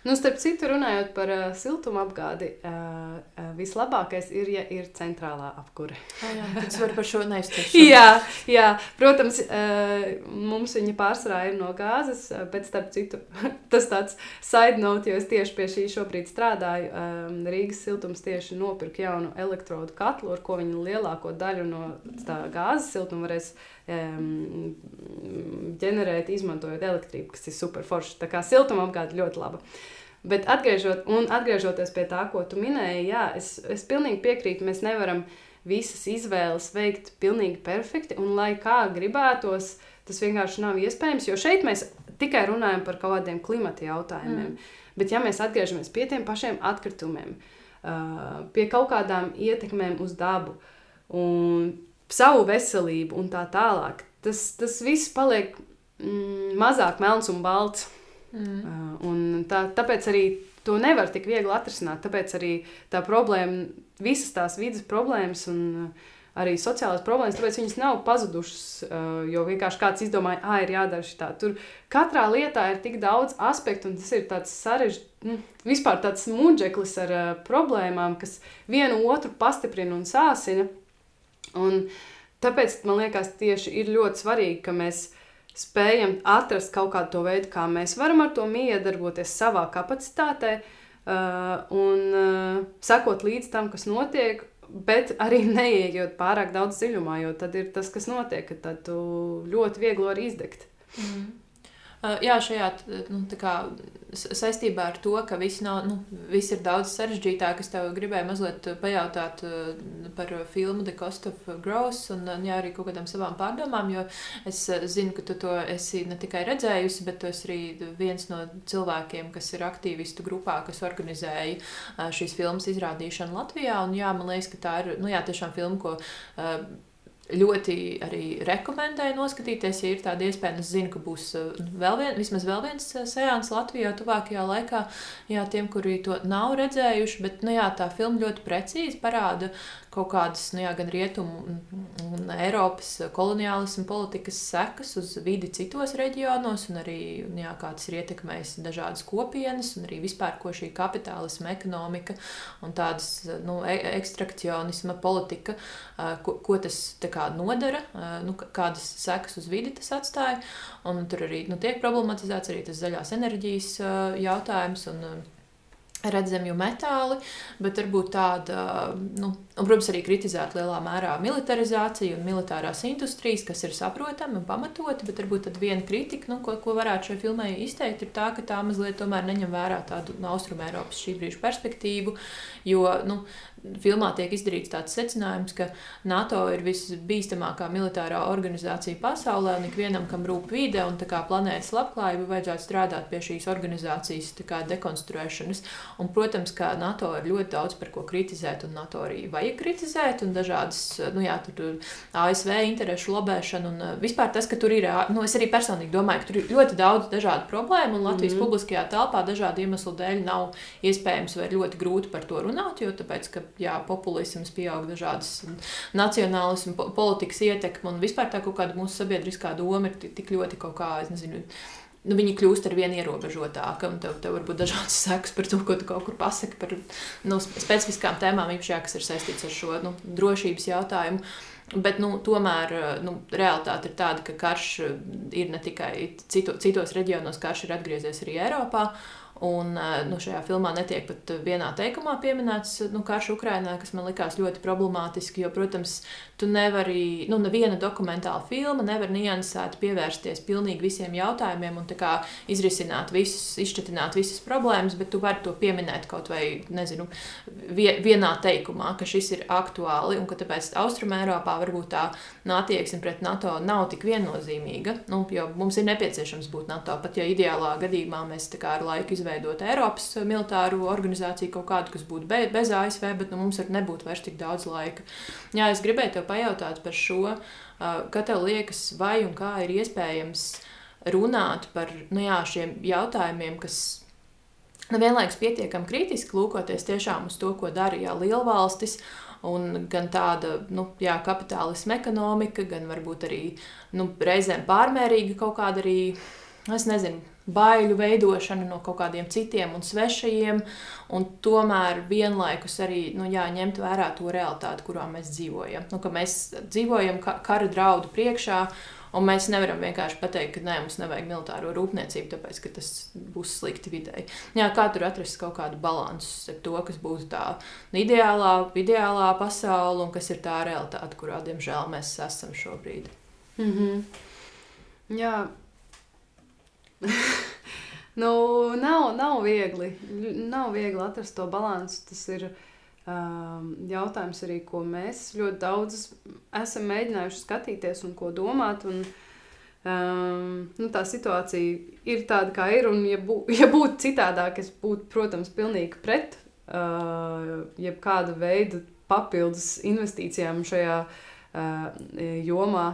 Starp citu, runājot par siltumapgādi, vislabākais ir, ja ir centrālā apkure. Tas var par šo neizteikšu. Jā, protams, mums viņa pārsvarā ir no gāzes, bet starp citu, tas tāds side note, jo es tieši pie šī šobrīd strādāju, Rīgas siltums tieši nopirka jaunu elektrodu katlu, ar ko viņa lielāko daļu no tā gāzes siltuma varēs ģenerēt, izmantojot elektrību, kas ir super forši. Tā kā siltumapgāde ļoti laba. Bet atgriežoties pie tā, ko tu minēji, es pilnīgi piekrītu, mēs nevaram visas izvēles veikt pilnīgi perfekti, un lai kā gribētos, tas vienkārši nav iespējams, jo šeit mēs tikai runājam par kaut kādiem klimata jautājumiem. Bet ja mēs atgriežamies pie tiem pašiem atkritumiem, pie kaut kādām ietekmēm uz dabu un savu veselību un tā tālāk, tas viss paliek mazāk melns un balts. Un tāpēc arī to nevar tik viegli atrisināt. Tāpēc arī tā problēma, visas tās vides problēmas un arī sociālās problēmas, tāpēc viņas nav pazudušas, jo vienkārši kāds izdomāja, ir jādara šitā. Tur katrā lietā ir tik daudz aspektu, un tas ir tāds vispār tāds muģeklis ar problēmām, kas vienu otru pastiprina un sāsina. Un tāpēc, man liekas, tieši ir ļoti svarīgi, ka mēs spējam atrast kaut kādu to veidu, kā mēs varam ar to miedarboties savā kapacitātē un sekot līdz tam, kas notiek, bet arī neieejot pārāk daudz dziļumā, jo tad ir tas, kas notiek, ka tad tu ļoti viegli vari izdegt. Jā, šajā saistībā ar to, ka viss ir daudz sarežģītāk, es tev gribēju mazliet pajautāt par filmu The Cost of Growth un arī kaut kādām savām pārdomām, jo es zinu, ka tu to esi ne tikai redzējusi, bet tu esi arī viens no cilvēkiem, kas ir aktīvistu grupā, kas organizēja šīs filmas izrādīšanu Latvijā, un man liekas, ka tā ir, tiešām filma, ko ļoti arī rekomendēju noskatīties, ja ir tāda iespēja. Es zinu, ka būs vismaz vēl viens seans Latvijā tuvākajā laikā, tiem, kuri to nav redzējuši, bet, tā filma ļoti precīzi parāda kaut kādas, gan rietumu un Eiropas koloniālismu politikas sekas uz vidi citos reģionos, un arī, kāds ir ietekmējis dažādas kopienas, un arī vispār, ko šī kapitālisma ekonomika un tādas, ekstrakcionisma politika, ko tas tā kā nodara, kādas sekas uz vidi tas atstāja, un tur arī tiek problematizēts arī tas zaļās enerģijas jautājums un redzamju metāli, bet varbūt tāda, un, protams, arī kritizēt lielā mērā militarizāciju un militārās industrijas, kas ir saprotami un pamatoti, bet varbūt tad viena kritika, ko varētu šai filmai izteikt, ir tā, ka tā mazliet tomēr neņem vērā tādu Austrumēropas šī brīža perspektīvu, jo, filmā tiek izdarīts tāds secinājums, ka NATO ir visbīstamākā militārā organizācija pasaulē, un ikvienam, kam rūp vide un tā kā planētas labklājība, vajadzētu strādāt pie šīs organizācijas tā kā dekonstruēšanas. Un, protams, ka NATO ir ļoti daudz par ko kritizēt, un NATO arī vajag kritizēt, un dažādas, tur ASV interešu lobēšana, un vispār tas, ka tur ir, es arī personīgi domāju, ka tur ir ļoti daudz dažādu problēmu, un Latvijas publiskajā telpā dažādu iemeslu dēļ nav iespējams vai ļoti grūti par to runāt, jo tāpēc, ka populisms pieaug dažādas nacionālismu politikas ietekme, un vispār tā kaut kāda mūsu sabiedriskā doma ir tik ļoti kaut kā, es nezinu, viņi kļūst ar vien ierobežotāka, un tev varbūt dažādas sekas par to, ko tu kaut kur pasaki par specifiskām tēmām, īpašajā, kas ir saistīts ar šo drošības jautājumu. Bet, tomēr, realitāte ir tāda, ka karš ir ne tikai citos reģionos, karš ir atgriezies arī Eiropā, Un šajā filmā netiek pat vienā teikumā pieminēts karš Ukrainā, kas man likās ļoti problemātiski, jo, protams, tu nevari, neviena dokumentāla filma nevar niansēti pievērsties pilnīgi visiem jautājumiem un tā kā izrisināt izšķetināt visas problēmas, bet tu vari to pieminēt kaut vai, nezinu, vienā teikumā, ka šis ir aktuāli un ka tāpēc Austrumēropā varbūt tā attieksme pret NATO nav tik viennozīmīga, jo mums ir nepieciešams būt NATO, pat ja ideālā gadījumā mēs tā kā ar laiku izveidot Eiropas militāru organizāciju kaut kādu, kas būtu bez ASV, bet mums var nebūt vairs tik daudz laika. Jā, es gribēju tev pajautāt par šo, kā tev liekas, vai un kā ir iespējams runāt par šiem jautājumiem, kas vienlaikus pietiekami kritiski lūkoties tiešām uz to, ko dara lielvalstis, un gan tāda kapitālisma ekonomika, gan varbūt arī reizēm pārmērīga kaut kāda arī, es nezinu, baiļu veidošana no kaut kādiem citiem un svešajiem, un tomēr vienlaikus arī ņemt vērā to realitāti, kurā mēs dzīvojam. Ka mēs dzīvojam kara draudu priekšā, un mēs nevaram vienkārši pateikt, ka nē, mums nevajag militāro rūpniecību, tāpēc, ka tas būs slikti videi. Jā, kā tur atrast kaut kādu balansu ar to, kas būtu tā ideālā pasaule, un kas ir tā realitāte, kurā, diemžēl, mēs esam šobrīd. Jā. Nav viegli. Nav viegli atrast to balansu. Tas ir jautājums arī, ko mēs ļoti daudz esam mēģinājuši skatīties un ko domāt. Un, tā situācija ir tāda, kā ir. Un, ja būtu citādāk, es būtu, protams, pilnīgi pret jebkādu veidu papildus investīcijām šajā jomā.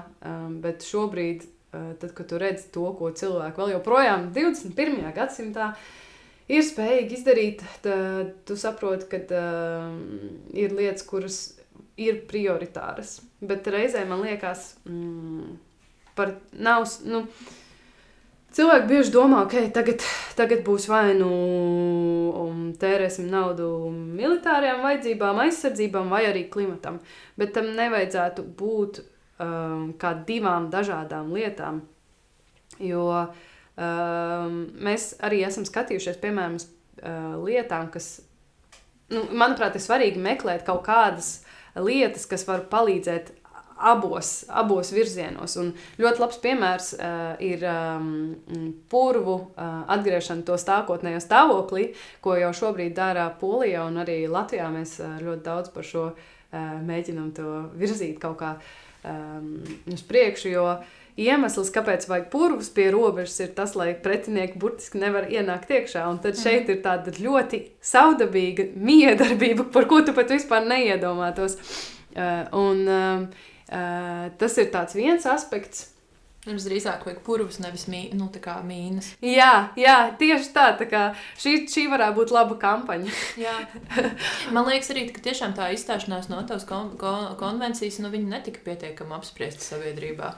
Bet šobrīd, tad, kad tu redzi to, ko cilvēki vēl joprojām 21. gadsimtā ir spējīgi izdarīt, tad tu saproti, ka ir lietas, kuras ir prioritāras. Bet reizē man liekas, cilvēki bieži domā, ka tagad būs vai tērēsim naudu militārajām vajadzībām, aizsardzībām vai arī klimatam. Bet tam nevajadzētu būt kā divām dažādām lietām, jo mēs arī esam skatījušies, piemēram, uz lietām, kas, manuprāt, ir svarīgi meklēt kaut kādas lietas, kas var palīdzēt abos virzienos. Un ļoti labs piemērs ir purvu atgriešana to stāvotnējo stāvoklī, ko jau šobrīd dara Polijā un arī Latvijā. Mēs ļoti daudz par šo mēģinam to virzīt kaut kā uz priekšu, jo iemesls, kāpēc vajag purvus pie robežas, ir tas, lai pretinieki burtiski nevar ienākt iekšā. Un tad šeit ir tāda ļoti savdabīga miedarbība, par ko tu pat vispār neiedomātos. Tas ir tāds viens aspekts. Mums drīzāk vajag purvus, nevis mīnas. Jā, tieši tā. Tā kā šī varētu būt laba kampaņa. Jā. Man liekas arī, ka tiešām tā izstāšanās no Otavas konvencijas, viņa netika pietiekami apspriesta sabiedrībā.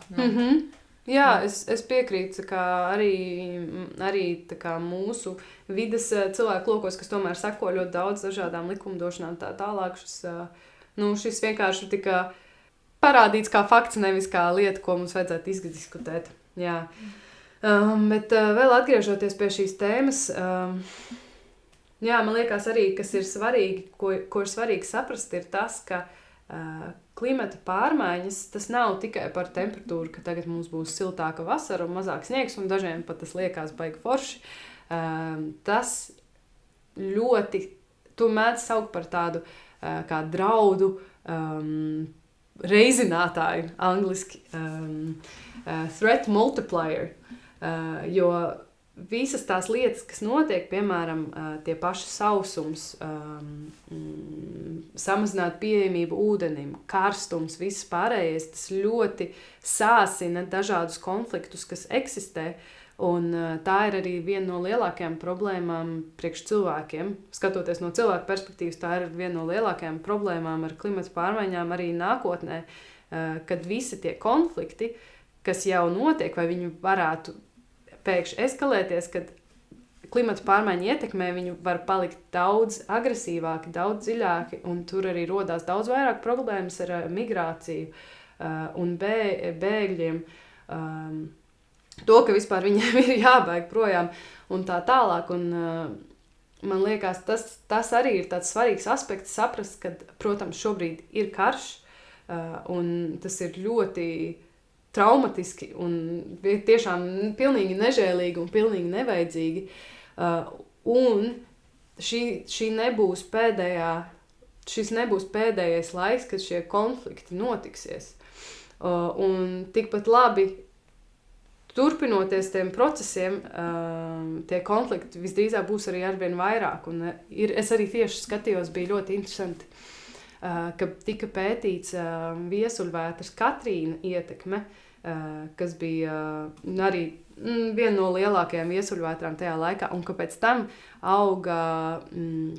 Jā, es piekrītu, ka arī tā kā mūsu vides cilvēku lokos, kas tomēr seko ļoti daudz dažādām likumdošanām tā tālāk, šis vienkārši tika parādīts kā fakts, nevis kā lieta, ko mums vajadzētu izdiskutēt. Jā. Bet vēl atgriežoties pie šīs tēmas, man liekas arī, kas ir svarīgi, ko ir svarīgi saprast, ir tas, ka klimata pārmaiņas, tas nav tikai par temperatūru, ka tagad mums būs siltāka vasara un mazāk sniegs, un dažiem pat tas liekas baigi forši. Tas ļoti, tu mēdz saukt par tādu kā draudu reizinātāju, angliski threat multiplier, jo visas tās lietas, kas notiek, piemēram, tie paši sausums, samazināt pieejamību ūdenim, karstums, viss pārējais, tas ļoti sāsina dažādus konfliktus, kas eksistē, un tā ir arī viena no lielākajām problēmām priekš cilvēkiem. Skatoties no cilvēku perspektīvas, tā ir viena no lielākajām problēmām ar klimata pārmaiņām arī nākotnē, kad visi tie konflikti, kas jau notiek, vai viņi varētu pēkšņi eskalēties, kad klimata pārmaiņu ietekmē, viņi var palikt daudz agresīvāki, daudz dziļāki, un tur arī rodās daudz vairāk problēmas ar migrāciju un bēgļiem. to, ka vispār viņiem ir jābēg projām un tā tālāk. Un, man liekas, tas arī ir tāds svarīgs aspekts saprast, ka, protams, šobrīd ir karš, un tas ir ļoti traumatiski un tiešām pilnīgi nežēlīgi un pilnīgi nevajadzīgi. Un šis nebūs pēdējais laiks, kad šie konflikti notiksies. Un tikpat labi, turpinoties tiem procesiem, tie konflikti visdrīzāk būs arī arvien vairāk. Un es arī tieši skatījos, bija ļoti interesanti, ka tika pētīts viesuļvētras Katrīna ietekme, kas bija arī viena no lielākajām viesuļvētrām tajā laikā, un ka pēc tam auga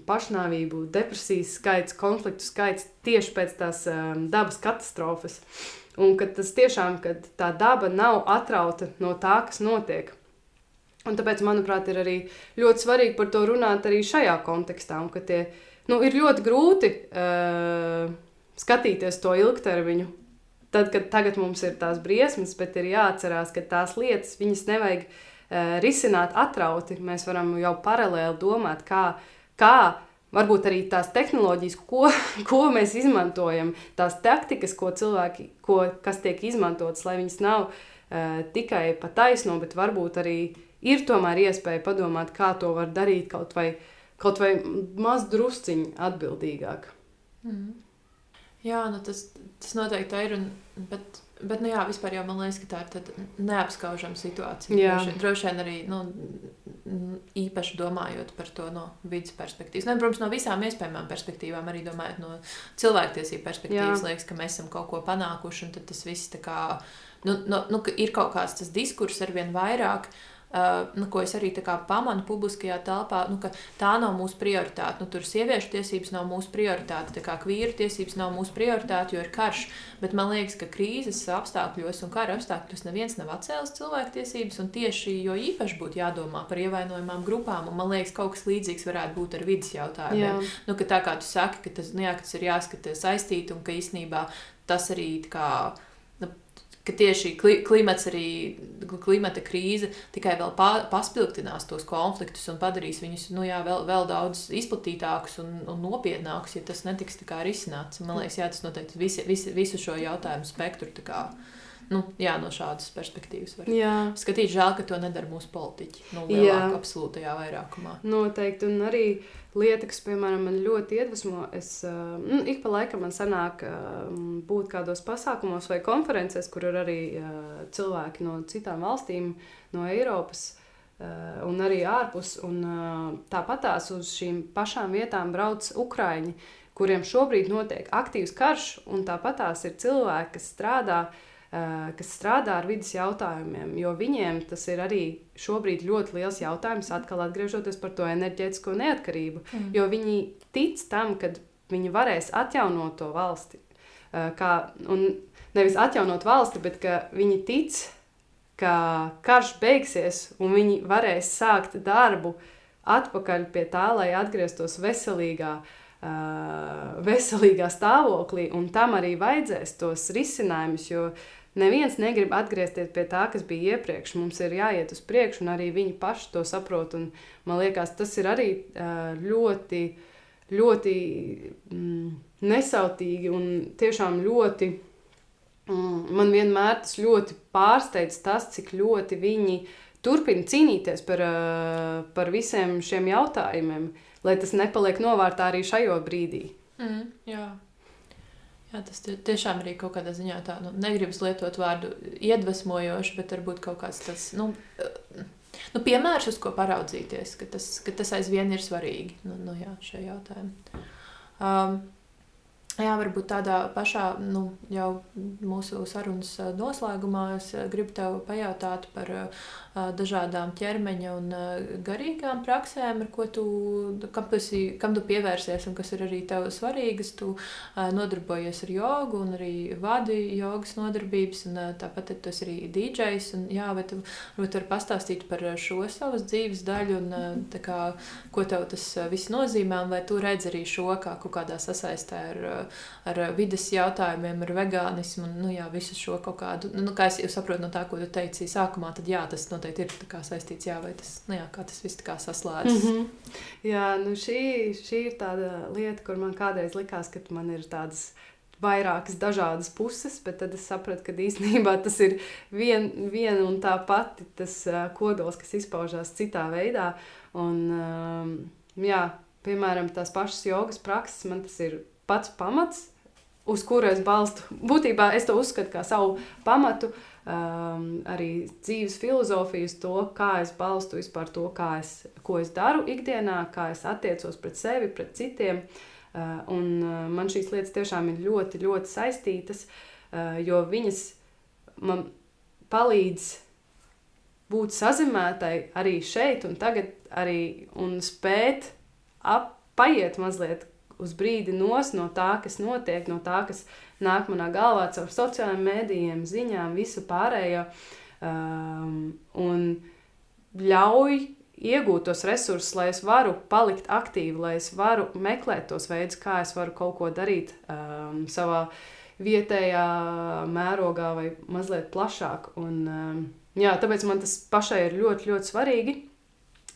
pašnāvību, depresijas skaits, konfliktu skaits tieši pēc tās dabas katastrofas. Un ka tas tiešām, kad tā daba nav atrauta no tā, kas notiek. Un tāpēc, manuprāt, ir arī ļoti svarīgi par to runāt arī šajā kontekstā. Un ka ir ļoti grūti skatīties to ilgtermiņu. Tad, kad tagad mums ir tās briesmas, bet ir jāatcerās, ka tās lietas, viņas nevajag risināt atrauti. Mēs varam jau paralēli domāt, kā varbūt arī tās tehnoloģijas, ko mēs izmantojam, tās taktikas, kas tiek izmantotas, lai viņas nav tikai pa taisno, bet varbūt arī ir tomēr iespēja padomāt, kā to var darīt kaut vai maz drusciņi atbildīgāk. Jā, tas noteikti ir, bet nu jā, vispār jau man liekas, ka tā ir tad neapskaužama situācija. Droši vien arī, īpaši domājot par to no vidas perspektīvas. Protams, no visām iespējamām perspektīvām, arī domājot no cilvēktiesību perspektīvas, liekas, ka mēs esam kaut ko panākuši, un tad tas viss tā kā, ir kaut kāds tas diskurss arvien vairāk, ko es arī tā kā pamanu publiskajā telpā, ka tā nav mūsu prioritāte. Tur sieviešu tiesības nav mūsu prioritāte, tā kā kvīru tiesības nav mūsu prioritāte, jo ir karš. Bet man liekas, ka krīzes apstākļos un kara apstākļos neviens nav atcēlis cilvēktiesības, un tieši jo īpaši būtu jādomā par ievainojamām grupām, un man liekas, kaut kas līdzīgs varētu būt ar vidas jautājumiem. Ka tā kā tu saki, ka tas ir jāskata saistīti, un ka īstenībā tas arī tā kā ka tieši klimata krīze tikai vēl paspilgtinās tos konfliktus un padarīs viņus vēl daudz izplatītākus un nopietnākus, ja tas netiks tā kā risināts. Man liekas, tas noteikti visu šo jautājumu spektru tā kā, no šādas perspektīvas var skatīt. Žēl, ka to nedara mūsu politiķi, lielākā absolūtajā vairākumā. Noteikti, un arī lieta, kas, piemēram, man ļoti iedvesmo, ik pa laikam man sanāk būt kādos pasākumos vai konferencēs, kur ir arī cilvēki no citām valstīm, no Eiropas un arī ārpus, un tāpatās uz šīm pašām vietām brauc ukraiņi, kuriem šobrīd notiek aktīvs karš, un tāpatās ir cilvēki, kas strādā ar vidas jautājumiem, jo viņiem tas ir arī šobrīd ļoti liels jautājums, atkal atgriežoties par to enerģētisko neatkarību, jo viņi tic tam, kad viņi varēs atjaunot to valsti, un nevis atjaunot valsti, bet ka viņi tic, ka karš beigsies un viņi varēs sākt darbu atpakaļ pie tā, lai atgrieztos veselīgā stāvoklī, un tam arī vajadzēs tos risinājumus, jo neviens negrib atgriezties pie tā, kas bija iepriekš. Mums ir jāiet uz priekšu, un arī viņi paši to saprot, un man liekas, tas ir arī ļoti, ļoti nesautīgi, un tiešām ļoti, man vienmēr tas ļoti pārsteidz tas, cik ļoti viņi turpina cīnīties par visiem šiem jautājumiem, lai tas nepaliek novārtā arī šajā brīdī. Jā, tas tiešām arī kaut kādā ziņā tā, negribas lietot vārdu iedvesmojoši, bet varbūt kaut kāds tas, piemērs, uz ko paraudzīties, ka tas aizvien ir svarīgi, šajā jautājumā. Varbūt tādā pašā, jau mūsu sarunas noslēgumā es gribu tev pajautāt par dažādām ķermeņa un garīgām praksēm, kam tu pievērsies un kas ir arī tev svarīgas. Tu nodarbojies ar jogu un arī vadi jogas nodarbības, un tāpat tu esi arī DJs. Un, jā, vai tu vari pastāstīt par šo savas dzīves daļu un tā kā, ko tev tas viss nozīmē, un vai tu redzi arī šo kā kaut kādā sasaistē ar vides jautājumiem, ar vegānismu un visu šo kaut kādu, kā es saprotu no tā, ko tu teici sākumā, tad jā, tas noteikti ir tā kā saistīts, jā, vai tas, kā tas viss tā kā saslēdzas. Jā, šī ir tāda lieta, kur man kādreiz likās, ka man ir tādas vairākas dažādas puses, bet tad es sapratu, ka īstenībā tas ir viena un tā pati tas kodols, kas izpaužās citā veidā. Un, jā, piemēram, tās pašas jogas prakses, man tas ir pats pamats, uz kuru es balstu. Būtībā es to uzskatu kā savu pamatu, arī dzīves filozofiju, to, kā es balstu vispār to, ko es daru ikdienā, kā es attiecos pret sevi, pret citiem. Un man šīs lietas tiešām ir ļoti, ļoti saistītas, jo viņas man palīdz būt sazinātai arī šeit un tagad arī un spēt paiet mazliet uz brīdi no tā, kas notiek, no tā, kas nāk manā galvā caur sociālajiem mēdījiem, ziņām, visu pārējo, un ļauj iegūt tos resursus, lai es varu palikt aktīvi, lai es varu meklēt tos veidus, kā es varu kaut ko darīt savā vietējā mērogā vai mazliet plašāk. Un, jā, tāpēc man tas pašai ir ļoti, ļoti svarīgi.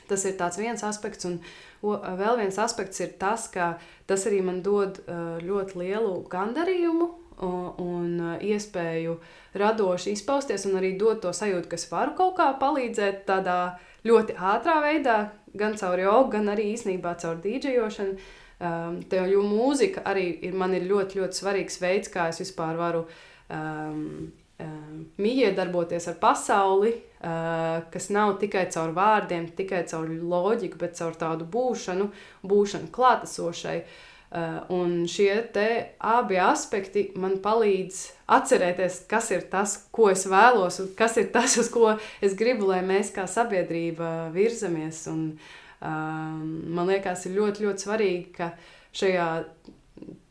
Tas ir tāds viens aspekts, un vēl viens aspekts ir tas, ka tas arī man dod ļoti lielu gandarījumu un iespēju radoši izpausties un arī dod to sajūtu, ka es varu kaut kā palīdzēt tādā ļoti ātrā veidā, gan caur jogu, gan arī īstenībā caur dīdžejošanu. Jo mūzika arī man ir ļoti, ļoti svarīgs veids, kā es vispār varu miedarboties ar pasauli, kas nav tikai caur vārdiem, tikai caur loģiku, bet caur tādu būšanu klātesošai. Un šie te abi aspekti man palīdz atcerēties, kas ir tas, ko es vēlos, un kas ir tas, uz ko es gribu, lai mēs kā sabiedrība virzamies. Un, man liekas, ir ļoti, ļoti svarīgi, ka šajā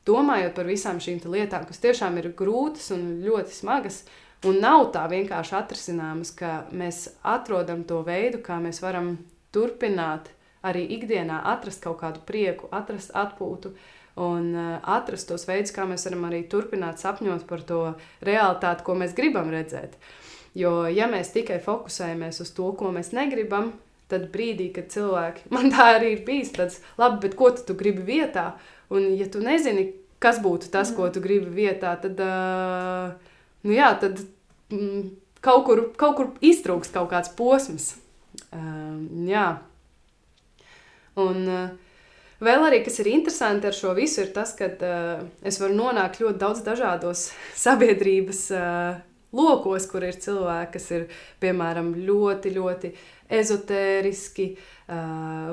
domājot par visām šīm lietām, kas tiešām ir grūtas un ļoti smagas, un nav tā vienkārši atrisināmas, ka mēs atrodam to veidu, kā mēs varam turpināt arī ikdienā atrast kaut kādu prieku, atrast atpūtu un atrast tos veidus, kā mēs varam arī turpināt sapņot par to realitāti, ko mēs gribam redzēt. Jo, ja mēs tikai fokusējamies uz to, ko mēs negribam, tad brīdī, kad cilvēki, man tā arī ir bijis tāds, labi, bet ko tu gribi vietā? Un ja tu nezini, kas būtu tas, ko tu gribi vietā, tad, tad kaut kur iztrūkst kaut kāds posms. Jā. Un vēl arī, kas ir interesanti ar šo visu, ir tas, ka es varu nonākt ļoti daudz dažādos sabiedrības lokos, kur ir cilvēki, kas ir, piemēram, ļoti, ļoti ezotēriski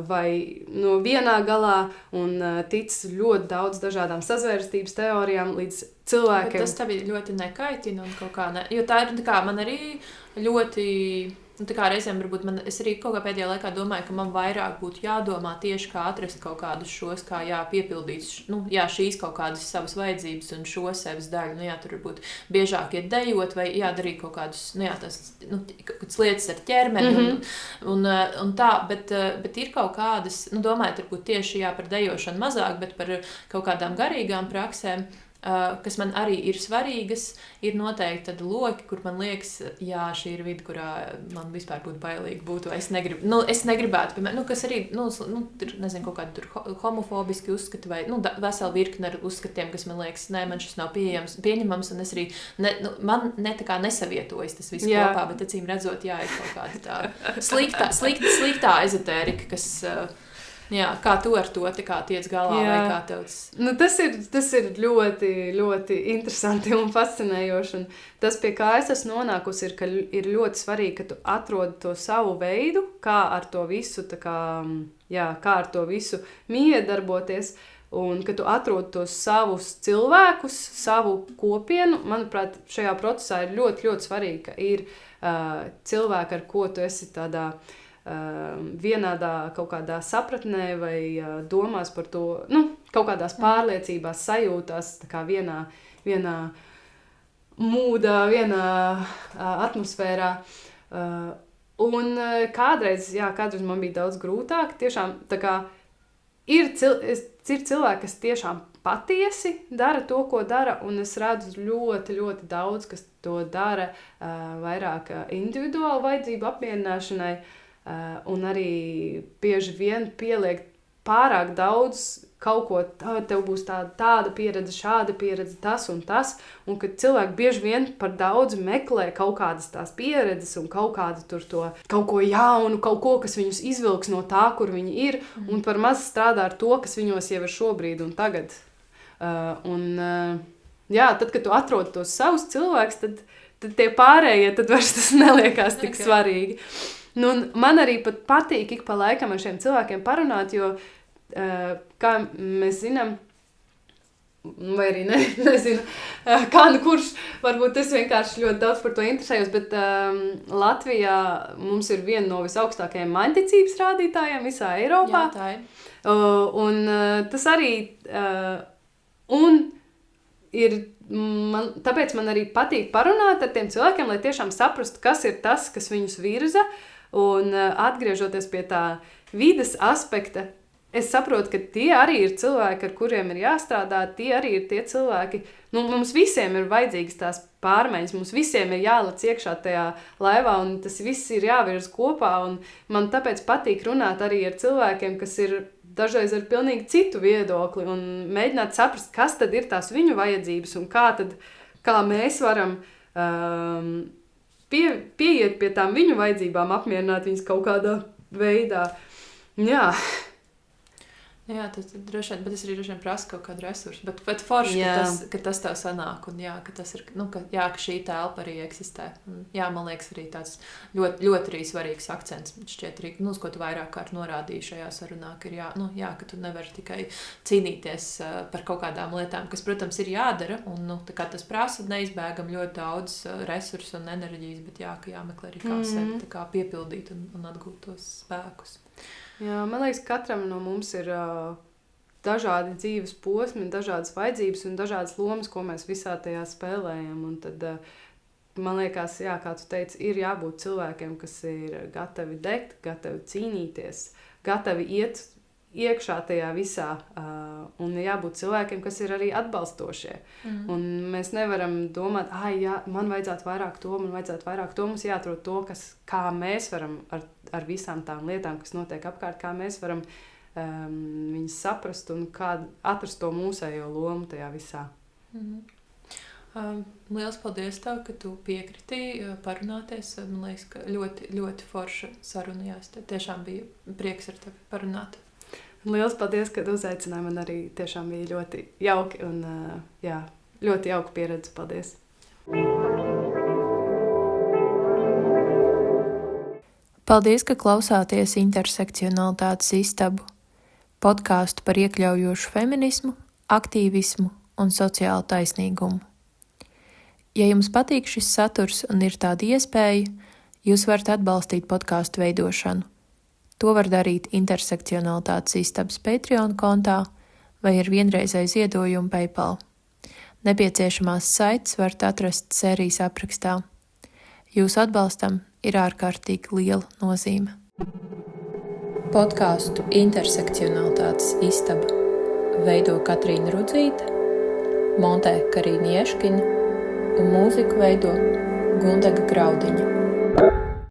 vai no vienā galā un tic ļoti daudz dažādām sazvērstības teorijām līdz cilvēkiem. Bet tas tevi ļoti nekaitina un kaut kā ne, jo tā ir, kā man arī ļoti... tā kā reizēm varbūt es arī kaut kā pēdējā laikā domāju, ka man vairāk būtu jādomā tieši kā atrast kaut kādus šos, kā piepildīt, šīs kaut kādas savas vajadzības un šo sevis daļu, tur varbūt biežāk iet dejot vai darīt kaut kādus, kādas lietas ar ķermeni un tā, bet ir kaut kādas, domājot varbūt tieši par dejošanu mazāk, bet par kaut kādām garīgām praksēm, kas man arī ir svarīgas, ir noteikti tad loki, kur man liekas, šī ir vide, kurā man vispār būtu bailīgi būt, vai es negribētu, piemēram, kas arī, nezinu, kaut kādi tur homofobiski uzskati, vai, vesela virkne ar uzskatiem, kas man liekas, man šis nav pieņemams, un es arī, man tā kā nesavietojas tas viss kopā, bet acīm redzot, ir kaut kāda tā sliktā ezotērika, kas... kā tu ar to tiec galā, vai kā tevs? Tas ir ļoti, ļoti interesanti un fascinējoši. Un tas, pie kā es esmu nonākusi, ir, ka ir ļoti svarīgi, ka tu atrodi to savu veidu, kā ar to visu, kā ar to visu miedarboties, un ka tu atrodi tos savus cilvēkus, savu kopienu. Manuprāt, šajā procesā ir ļoti, ļoti svarīgi, ka ir cilvēki, ar ko tu esi tādā vienādā kaut kādā sapratnē vai domās par to, kaut kādās pārliecībās, sajūtās, tā kā vienā mūdā, vienā atmosfērā. Un kādreiz man bija daudz grūtāk, tiešām tā kā ir cilvēki, kas tiešām patiesi dara to, ko dara, un es redzu ļoti, ļoti daudz, kas to dara vairāk individuālu vajadzību apmierināšanai, un arī bieži vien pieliek pārāk daudz kaut ko, tev būs tāda pieredze, šāda pieredze, tas un tas, un kad cilvēki bieži vien par daudz meklē kaut kādas tās pieredzes un kaut kādu kaut ko jaunu, kaut ko, kas viņus izvilks no tā, kur viņi ir, un par maz strādā ar to, kas viņos jau ir šobrīd un tagad. Tad, kad tu atrod tos savus cilvēkus, tad tie pārējie, tad vairs tas neliekās tik svarīgi. Man arī pat patīk ik pa laikam ar šiem cilvēkiem parunāt, jo, kā mēs zinām, vai arī nezinu, kurš, varbūt es vienkārši ļoti daudz par to interesējos, bet Latvijā mums ir viena no visaugstākajiem maņticības rādītājiem visā Eiropā. Jā, tā ir. Un tas arī, un ir, tāpēc man arī patīk parunāt ar tiem cilvēkiem, lai tiešām saprastu, kas ir tas, kas viņus virza, un atgriežoties pie tā vides aspekta, es saprotu, ka tie arī ir cilvēki, ar kuriem ir jāstrādā, tie arī ir tie cilvēki, mums visiem ir vajadzīgas tās pārmaiņas, mums visiem ir jālec iekšā tajā laivā, un tas viss ir jāvirz kopā, un man tāpēc patīk runāt arī ar cilvēkiem, kas ir dažreiz ar pilnīgi citu viedokli, un mēģināt saprast, kas tad ir tās viņu vajadzības, un kā mēs varam pieiet pie tām viņu vajadzībām, apmierināt viņas kaut kādā veidā. Jā. Jā, tas droši vien, bet es arī droši vien prasu kaut kādu resursu, bet forši, ka tas tev sanāk, un ka tas ir, ka šī telpa arī eksistē. Un, man liekas, arī tāds ļoti, ļoti arī svarīgs akcents, šķiet arī, uz ko tu vairāk kārt norādīji šajā sarunā, ka ka tu nevari tikai cīnīties par kaut kādām lietām, kas, protams, ir jādara, un, tā kā tas prasa neizbēgam ļoti daudz resursu un enerģijas, bet ka jāmeklē arī kā sevi tā kā piepildīt un atgūt tos spēkus. Jā, man liekas, katram no mums ir dažādi dzīves posmi, dažādas vajadzības un dažādas lomas, ko mēs visā tajā spēlējam. Un tad, man liekas, kā tu teici, ir jābūt cilvēkiem, kas ir gatavi degt, gatavi cīnīties, gatavi iet iekšā tajā visā, un jābūt cilvēkiem, kas ir arī atbalstošie. Un mēs nevaram domāt, man vajadzētu vairāk to, mums jāatrod to, kā mēs varam ar visām tām lietām, kas notiek apkārt, kā mēs varam viņus saprast un kā atrast to mūsējo lomu tajā visā. Liels paldies tev, ka tu piekritīji parunāties. Man liekas, ka ļoti, ļoti forša sarunājās. Tiešām bija prieks ar tevi parunāt. Liels paldies, ka uzaicināji. Man arī tiešām bija ļoti jauki un ļoti jauka pieredze. Paldies! Paldies, ka klausāties Intersekcionalitātes istabu, podkāstu par iekļaujošu feminismu, aktīvismu un sociālu taisnīgumu. Ja jums patīk šis saturs un ir tāda iespēja, jūs varat atbalstīt podkāstu veidošanu. To var darīt Intersekcionalitātes istabas Patreon kontā vai ar vienreizēju ziedojumu PayPal. Nepieciešamās saites varat atrast sērijas aprakstā. Jūsu atbalstam ir ārkārtīgi liela nozīme. Podkāstu Intersekcionalitātes istaba veido Katrīna Rudzīte, montē Karīna Ješkina un mūziku veido Gundaga Graudiņa.